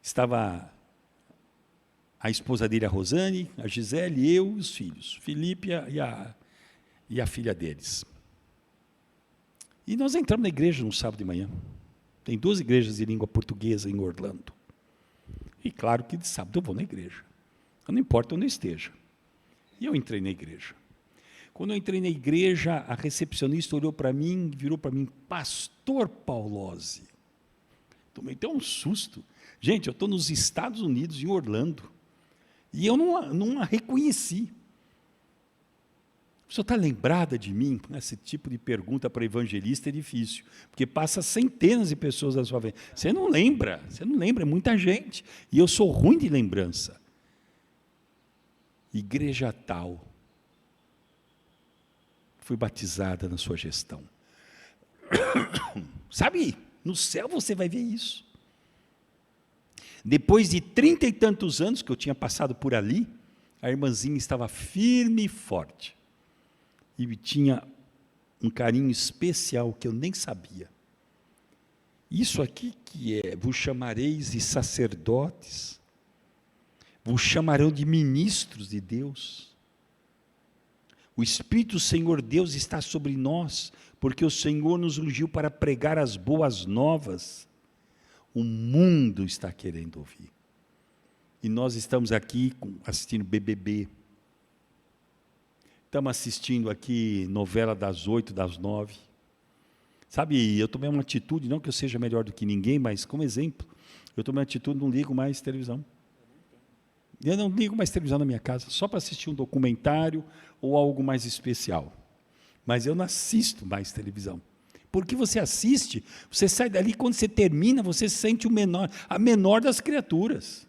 Estava a esposa dele, a Rosane, a Gisele, eu e os filhos, Felipe e a filha deles. E nós entramos na igreja no sábado de manhã. Tem 2 igrejas de língua portuguesa em Orlando. E claro que de sábado eu vou na igreja. Não importa onde eu esteja. E eu entrei na igreja. Quando eu entrei na igreja, a recepcionista olhou para mim, virou para mim, Pastor Paulose. Tomei até um susto. Gente, eu estou nos Estados Unidos, em Orlando, e eu não a reconheci. O senhor está lembrada de mim? Esse tipo de pergunta para evangelista é difícil, porque passa centenas de pessoas na sua frente. Você não lembra, é muita gente. E eu sou ruim de lembrança. Igreja tal. Fui batizada na sua gestão. Sabe, no céu você vai ver isso. Depois de 30 e tantos anos que eu tinha passado por ali, a irmãzinha estava firme e forte. E tinha um carinho especial que eu nem sabia. Isso aqui que é, vos chamareis de sacerdotes, vos chamarão de ministros de Deus. O Espírito do Senhor Deus está sobre nós, porque o Senhor nos ungiu para pregar as boas novas. O mundo está querendo ouvir. E nós estamos aqui assistindo BBB. Estamos assistindo aqui novela das 8, das 9. Sabe, eu tomei uma atitude, não que eu seja melhor do que ninguém, mas como exemplo, eu tomei uma atitude, não ligo mais televisão. Eu não ligo mais televisão na minha casa, só para assistir um documentário ou algo mais especial. Mas eu não assisto mais televisão. Porque você assiste, você sai dali, quando você termina, você se sente a menor das criaturas.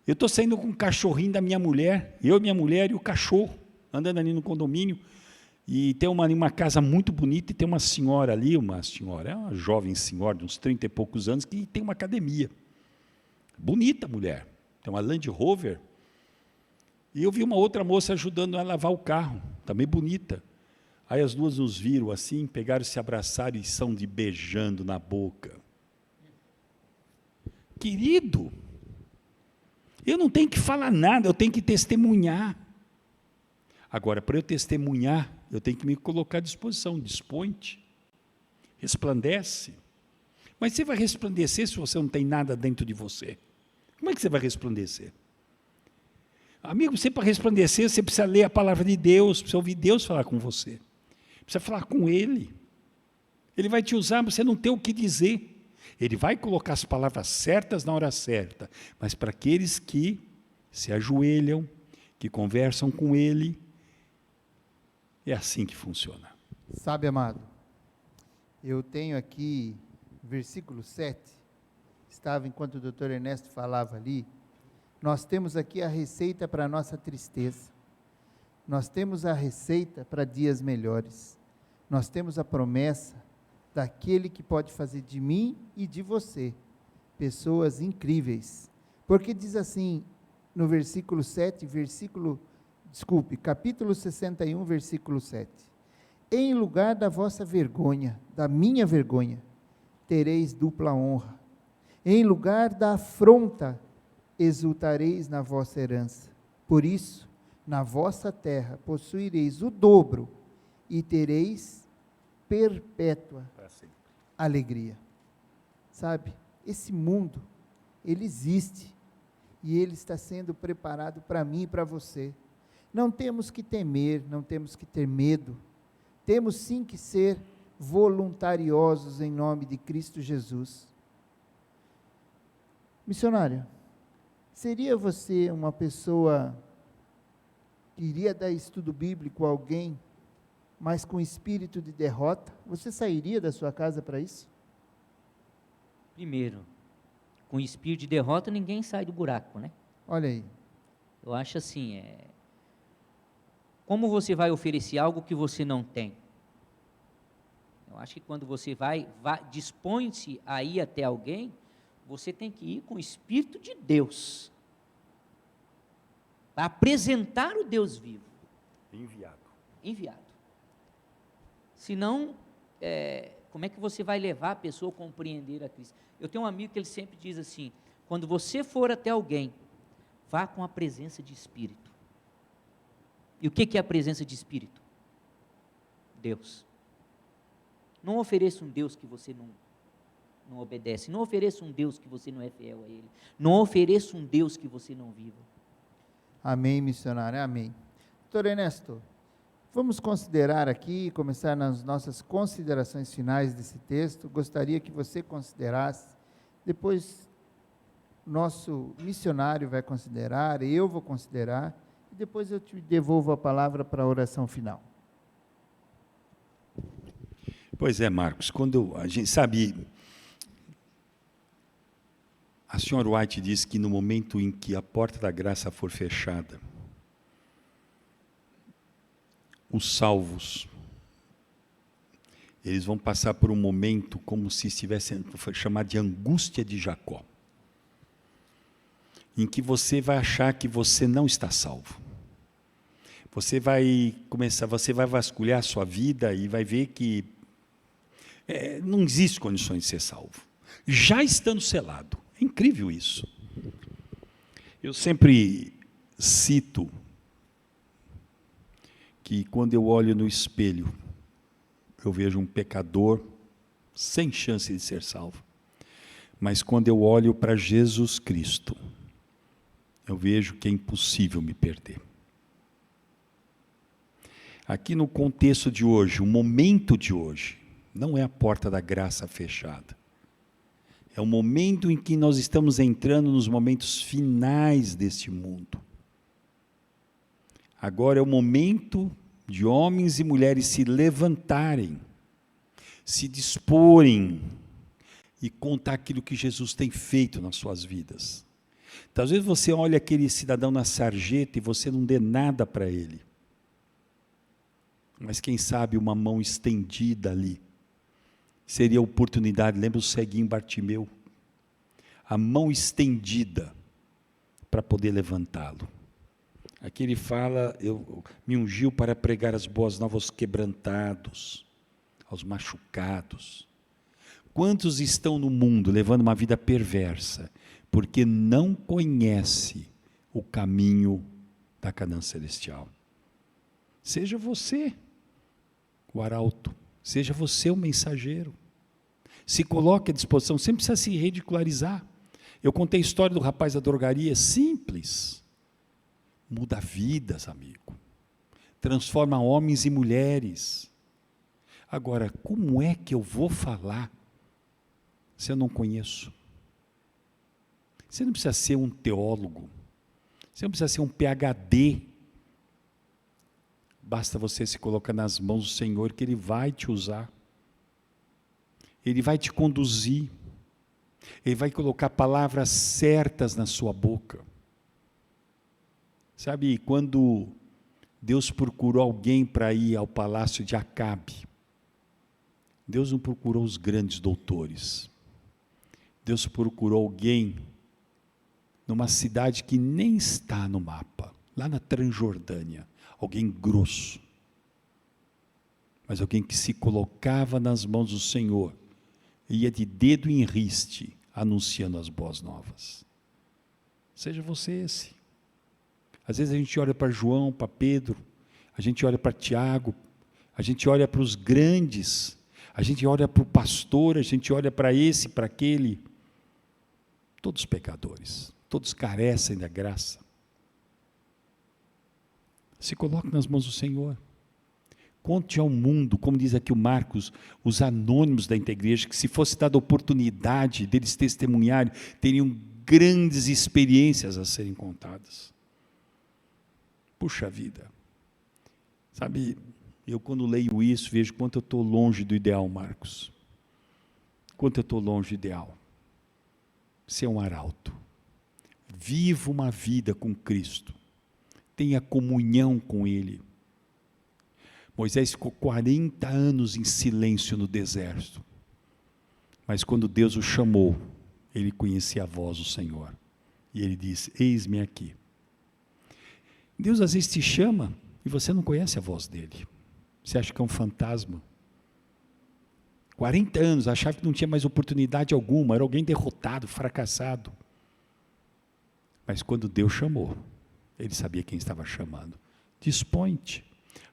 Eu estou saindo com o cachorrinho da minha mulher, eu, minha mulher e o cachorro, andando ali no condomínio, e tem uma casa muito bonita, e tem uma senhora ali, é uma jovem senhora, de uns 30 e poucos anos, que tem uma academia. Bonita mulher, tem uma Land Rover, e eu vi uma outra moça ajudando ela a lavar o carro, também bonita. Aí as duas nos viram assim, pegaram, se abraçaram e são de beijando na boca. Querido, eu não tenho que falar nada, eu tenho que testemunhar. Agora, para eu testemunhar, eu tenho que me colocar à disposição, dispõe-te, resplandece. Mas você vai resplandecer se você não tem nada dentro de você? Como é que você vai resplandecer? Amigo, você para resplandecer, você precisa ler a palavra de Deus, precisa ouvir Deus falar com você, precisa falar com Ele. Ele vai te usar, você não tem o que dizer. Ele vai colocar as palavras certas na hora certa, mas para aqueles que se ajoelham, que conversam com Ele, é assim que funciona. Sabe, amado, eu tenho aqui, versículo 7, estava enquanto o doutor Ernesto falava ali, nós temos aqui a receita para a nossa tristeza, nós temos a receita para dias melhores, nós temos a promessa daquele que pode fazer de mim e de você pessoas incríveis. Porque diz assim, no capítulo 61, versículo 7. Em lugar da vossa vergonha, da minha vergonha, tereis dupla honra. Em lugar da afronta, exultareis na vossa herança. Por isso, na vossa terra possuireis o dobro e tereis perpétua alegria. Sabe, esse mundo, ele existe e ele está sendo preparado para mim e para você. Não temos que temer, não temos que ter medo. Temos sim que ser voluntariosos em nome de Cristo Jesus. Missionário, seria você uma pessoa que iria dar estudo bíblico a alguém, mas com espírito de derrota? Você sairia da sua casa para isso? Primeiro, com espírito de derrota ninguém sai do buraco, né? Olha aí. Eu acho assim, como você vai oferecer algo que você não tem? Eu acho que quando você dispõe-se a ir até alguém, você tem que ir com o Espírito de Deus, para apresentar o Deus vivo. Enviado. Senão, como é que você vai levar a pessoa a compreender a Cristo? Eu tenho um amigo que ele sempre diz assim, quando você for até alguém, vá com a presença de Espírito. E o que é a presença de Espírito? Deus. Não ofereça um Deus que você não obedece, não ofereça um Deus que você não é fiel a Ele, não ofereça um Deus que você não viva. Amém, missionário, amém. Doutor Ernesto, vamos considerar aqui, começar nas nossas considerações finais desse texto. Gostaria que você considerasse, depois nosso missionário vai considerar, eu vou considerar, e depois eu te devolvo a palavra para a oração final. Pois é, Marcos, quando a gente sabe, a senhora White diz que no momento em que a porta da graça for fechada, os salvos, eles vão passar por um momento como se estivessem, foi chamado de angústia de Jacó, em que você vai achar que você não está salvo. Você vai vasculhar a sua vida e vai ver que não existe condições de ser salvo, já estando selado. É incrível isso. Eu sempre cito que quando eu olho no espelho, eu vejo um pecador sem chance de ser salvo. Mas quando eu olho para Jesus Cristo, eu vejo que é impossível me perder. Aqui no contexto de hoje, o momento de hoje, não é a porta da graça fechada. É o momento em que nós estamos entrando nos momentos finais deste mundo. Agora é o momento de homens e mulheres se levantarem, se disporem e contar aquilo que Jesus tem feito nas suas vidas. Então, às vezes você olha aquele cidadão na sarjeta e você não dê nada para ele. Mas quem sabe uma mão estendida ali seria a oportunidade. Lembra o ceguinho Bartimeu? A mão estendida para poder levantá-lo. Aqui ele fala, me ungiu para pregar as boas novas aos quebrantados, aos machucados. Quantos estão no mundo levando uma vida perversa, porque não conhece o caminho da Canaã celestial? Seja você o arauto, seja você o mensageiro. Se coloque à disposição, sem precisar se ridicularizar. Eu contei a história do rapaz da drogaria, simples. Muda vidas, amigo. Transforma homens e mulheres. Agora, como é que eu vou falar se eu não conheço? Você não precisa ser um teólogo. Você não precisa ser um PhD. Basta você se colocar nas mãos do Senhor, que Ele vai te usar. Ele vai te conduzir. Ele vai colocar palavras certas na sua boca. Sabe, quando Deus procurou alguém para ir ao palácio de Acabe, Deus não procurou os grandes doutores. Deus procurou alguém numa cidade que nem está no mapa, lá na Transjordânia, alguém grosso, mas alguém que se colocava nas mãos do Senhor, e ia de dedo em riste, anunciando as boas novas. Seja você esse. Às vezes a gente olha para João, para Pedro, a gente olha para Tiago, a gente olha para os grandes, a gente olha para o pastor, a gente olha para esse, para aquele, todos pecadores, todos carecem da graça. Se coloque nas mãos do Senhor. Conte ao mundo, como diz aqui o Marcos, os anônimos da igreja, que se fosse dada a oportunidade deles testemunharem, teriam grandes experiências a serem contadas. Puxa vida. Sabe, eu quando leio isso, vejo quanto eu estou longe do ideal, Marcos. Quanto eu estou longe do ideal. Ser um arauto. Viva uma vida com Cristo. Tenha comunhão com Ele. Moisés ficou 40 anos em silêncio no deserto. Mas quando Deus o chamou, ele conhecia a voz do Senhor. E ele disse: eis-me aqui. Deus às vezes te chama e você não conhece a voz dele. Você acha que é um fantasma. 40 anos, achava que não tinha mais oportunidade alguma, era alguém derrotado, fracassado. Mas quando Deus chamou, ele sabia quem estava chamando. Dispõe-te,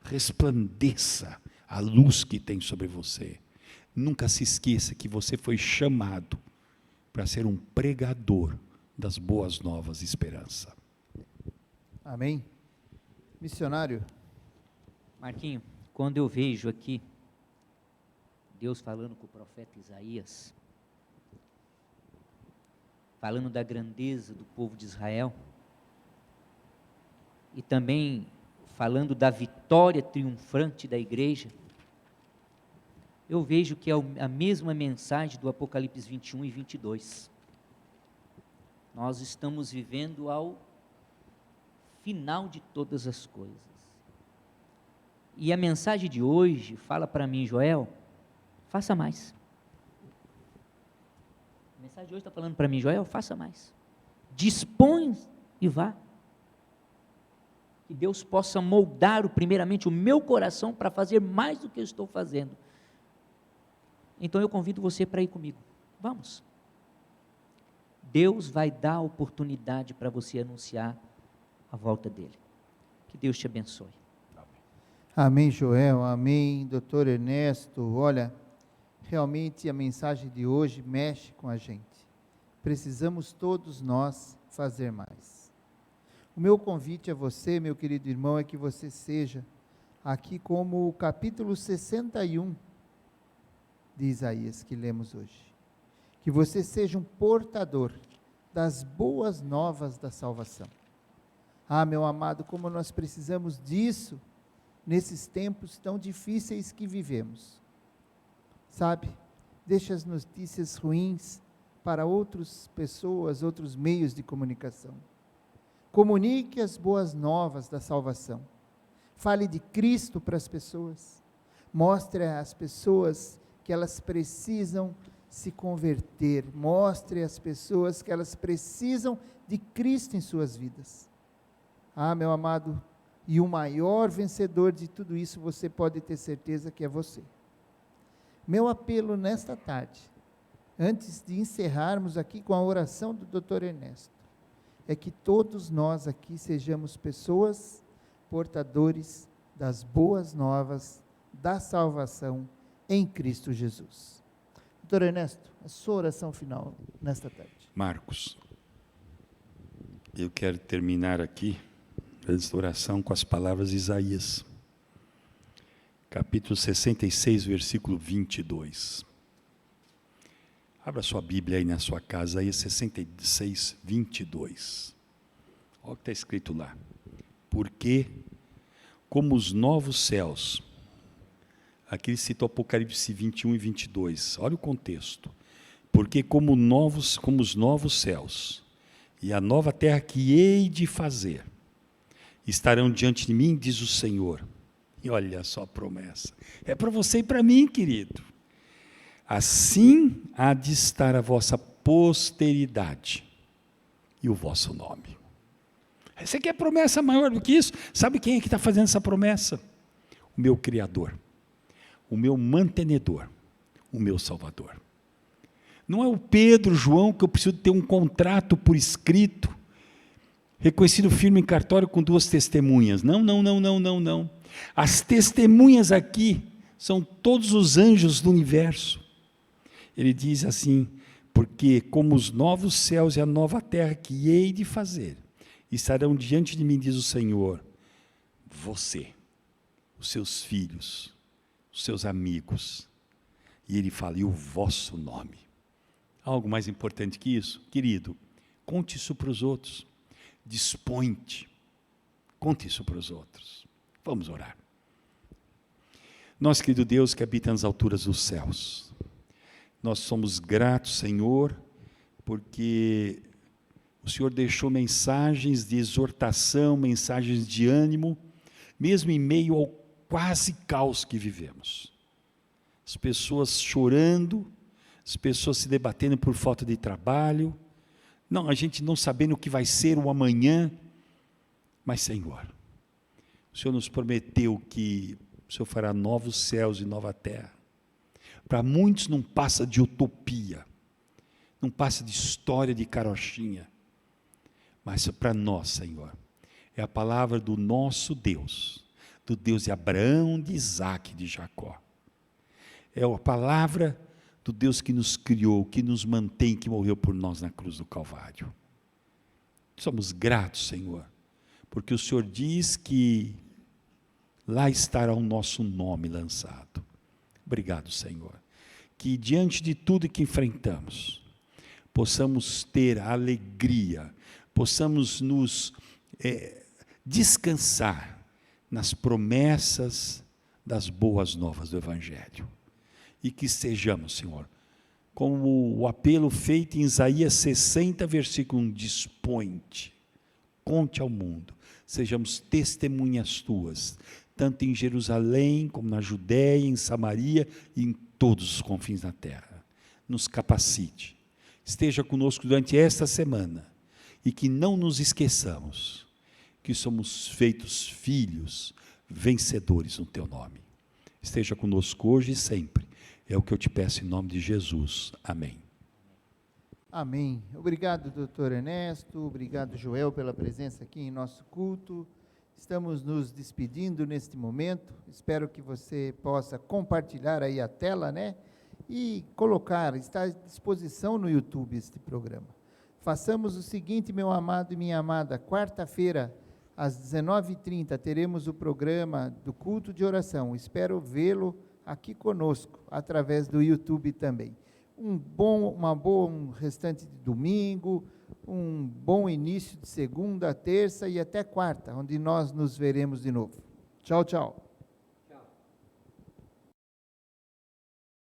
resplandeça a luz que tem sobre você. Nunca se esqueça que você foi chamado para ser um pregador das boas novas de esperança. Amém? Missionário. Marquinho, quando eu vejo aqui Deus falando com o profeta Isaías, falando da grandeza do povo de Israel, e também falando da vitória triunfante da igreja, eu vejo que é a mesma mensagem do Apocalipse 21 e 22. Nós estamos vivendo ao final de todas as coisas. E a mensagem de hoje fala para mim, Joel, faça mais. A mensagem de hoje está falando para mim, Joel, faça mais. Dispõe e vá. Que Deus possa moldar primeiramente o meu coração para fazer mais do que eu estou fazendo. Então eu convido você para ir comigo. Vamos. Deus vai dar a oportunidade para você anunciar a volta dele. Que Deus te abençoe. Amém, Joel. Amém, doutor Ernesto. Olha, realmente a mensagem de hoje mexe com a gente. Precisamos todos nós fazer mais. O meu convite a você, meu querido irmão, é que você seja aqui como o capítulo 61 de Isaías que lemos hoje. Que você seja um portador das boas novas da salvação. Ah, meu amado, como nós precisamos disso nesses tempos tão difíceis que vivemos. Sabe, deixa as notícias ruins para outras pessoas, outros meios de comunicação. Comunique as boas novas da salvação. Fale de Cristo para as pessoas. Mostre às pessoas que elas precisam se converter. Mostre às pessoas que elas precisam de Cristo em suas vidas. Ah, meu amado, e o maior vencedor de tudo isso, você pode ter certeza que é você. Meu apelo nesta tarde, antes de encerrarmos aqui com a oração do Dr. Ernesto, é que todos nós aqui sejamos pessoas portadores das boas novas da salvação em Cristo Jesus. Dr. Ernesto, a sua oração final nesta tarde. Marcos, eu quero terminar aqui esta oração com as palavras de Isaías, capítulo 66, versículo 22. Abra sua Bíblia aí na sua casa, Isaías 66, 22. Olha o que está escrito lá. Porque, como os novos céus, aqui ele cita o Apocalipse 21 e 22, olha o contexto. Porque como os novos céus e a nova terra que hei de fazer, estarão diante de mim, diz o Senhor. E olha só a promessa. É para você e para mim, querido. Assim há de estar a vossa posteridade e o vosso nome. Você quer promessa maior do que isso? Sabe quem é que está fazendo essa promessa? O meu Criador, o meu mantenedor, o meu Salvador. Não é o Pedro, João, que eu preciso ter um contrato por escrito, reconhecido firme em cartório com 2 testemunhas. Não, não, não, não, não, não. As testemunhas aqui são todos os anjos do universo. Ele diz assim, porque como os novos céus e a nova terra que hei de fazer, estarão diante de mim, diz o Senhor, você, os seus filhos, os seus amigos. E ele fala, e o vosso nome. Algo mais importante que isso? Querido, conte isso para os outros. Dispõe-te. Conte isso para os outros. Vamos orar. Nosso querido Deus que habita nas alturas dos céus, nós somos gratos, Senhor, porque o Senhor deixou mensagens de exortação, mensagens de ânimo, mesmo em meio ao quase caos que vivemos. As pessoas chorando, as pessoas se debatendo por falta de trabalho, não, a gente não sabendo o que vai ser o amanhã, mas Senhor, o Senhor nos prometeu que o Senhor fará novos céus e nova terra. Para muitos não passa de utopia, não passa de história de carochinha, mas para nós, Senhor, é a palavra do nosso Deus, do Deus de Abraão, de Isaac e de Jacó. É a palavra do Deus que nos criou, que nos mantém, que morreu por nós na cruz do Calvário. Somos gratos, Senhor, porque o Senhor diz que lá estará o nosso nome lançado. Obrigado, Senhor, que diante de tudo que enfrentamos, possamos ter a alegria, possamos nos descansar nas promessas das boas novas do Evangelho. E que sejamos, Senhor, como o apelo feito em Isaías 60, versículo 1, dispõe-te, conte ao mundo, sejamos testemunhas tuas, tanto em Jerusalém, como na Judéia, em Samaria e em todos os confins da terra. Nos capacite, esteja conosco durante esta semana, e que não nos esqueçamos que somos feitos filhos, vencedores no teu nome. Esteja conosco hoje e sempre. É o que eu te peço em nome de Jesus. Amém. Amém. Obrigado, doutor Ernesto. Obrigado, Joel, pela presença aqui em nosso culto. Estamos nos despedindo neste momento. Espero que você possa compartilhar aí a tela, né? E colocar, está à disposição no YouTube este programa. Façamos o seguinte, meu amado e minha amada, quarta-feira, às 19h30, teremos o programa do culto de oração. Espero vê-lo aqui conosco, através do YouTube também. Um bom restante de domingo, um bom início de segunda, terça e até quarta, onde nós nos veremos de novo. Tchau, tchau.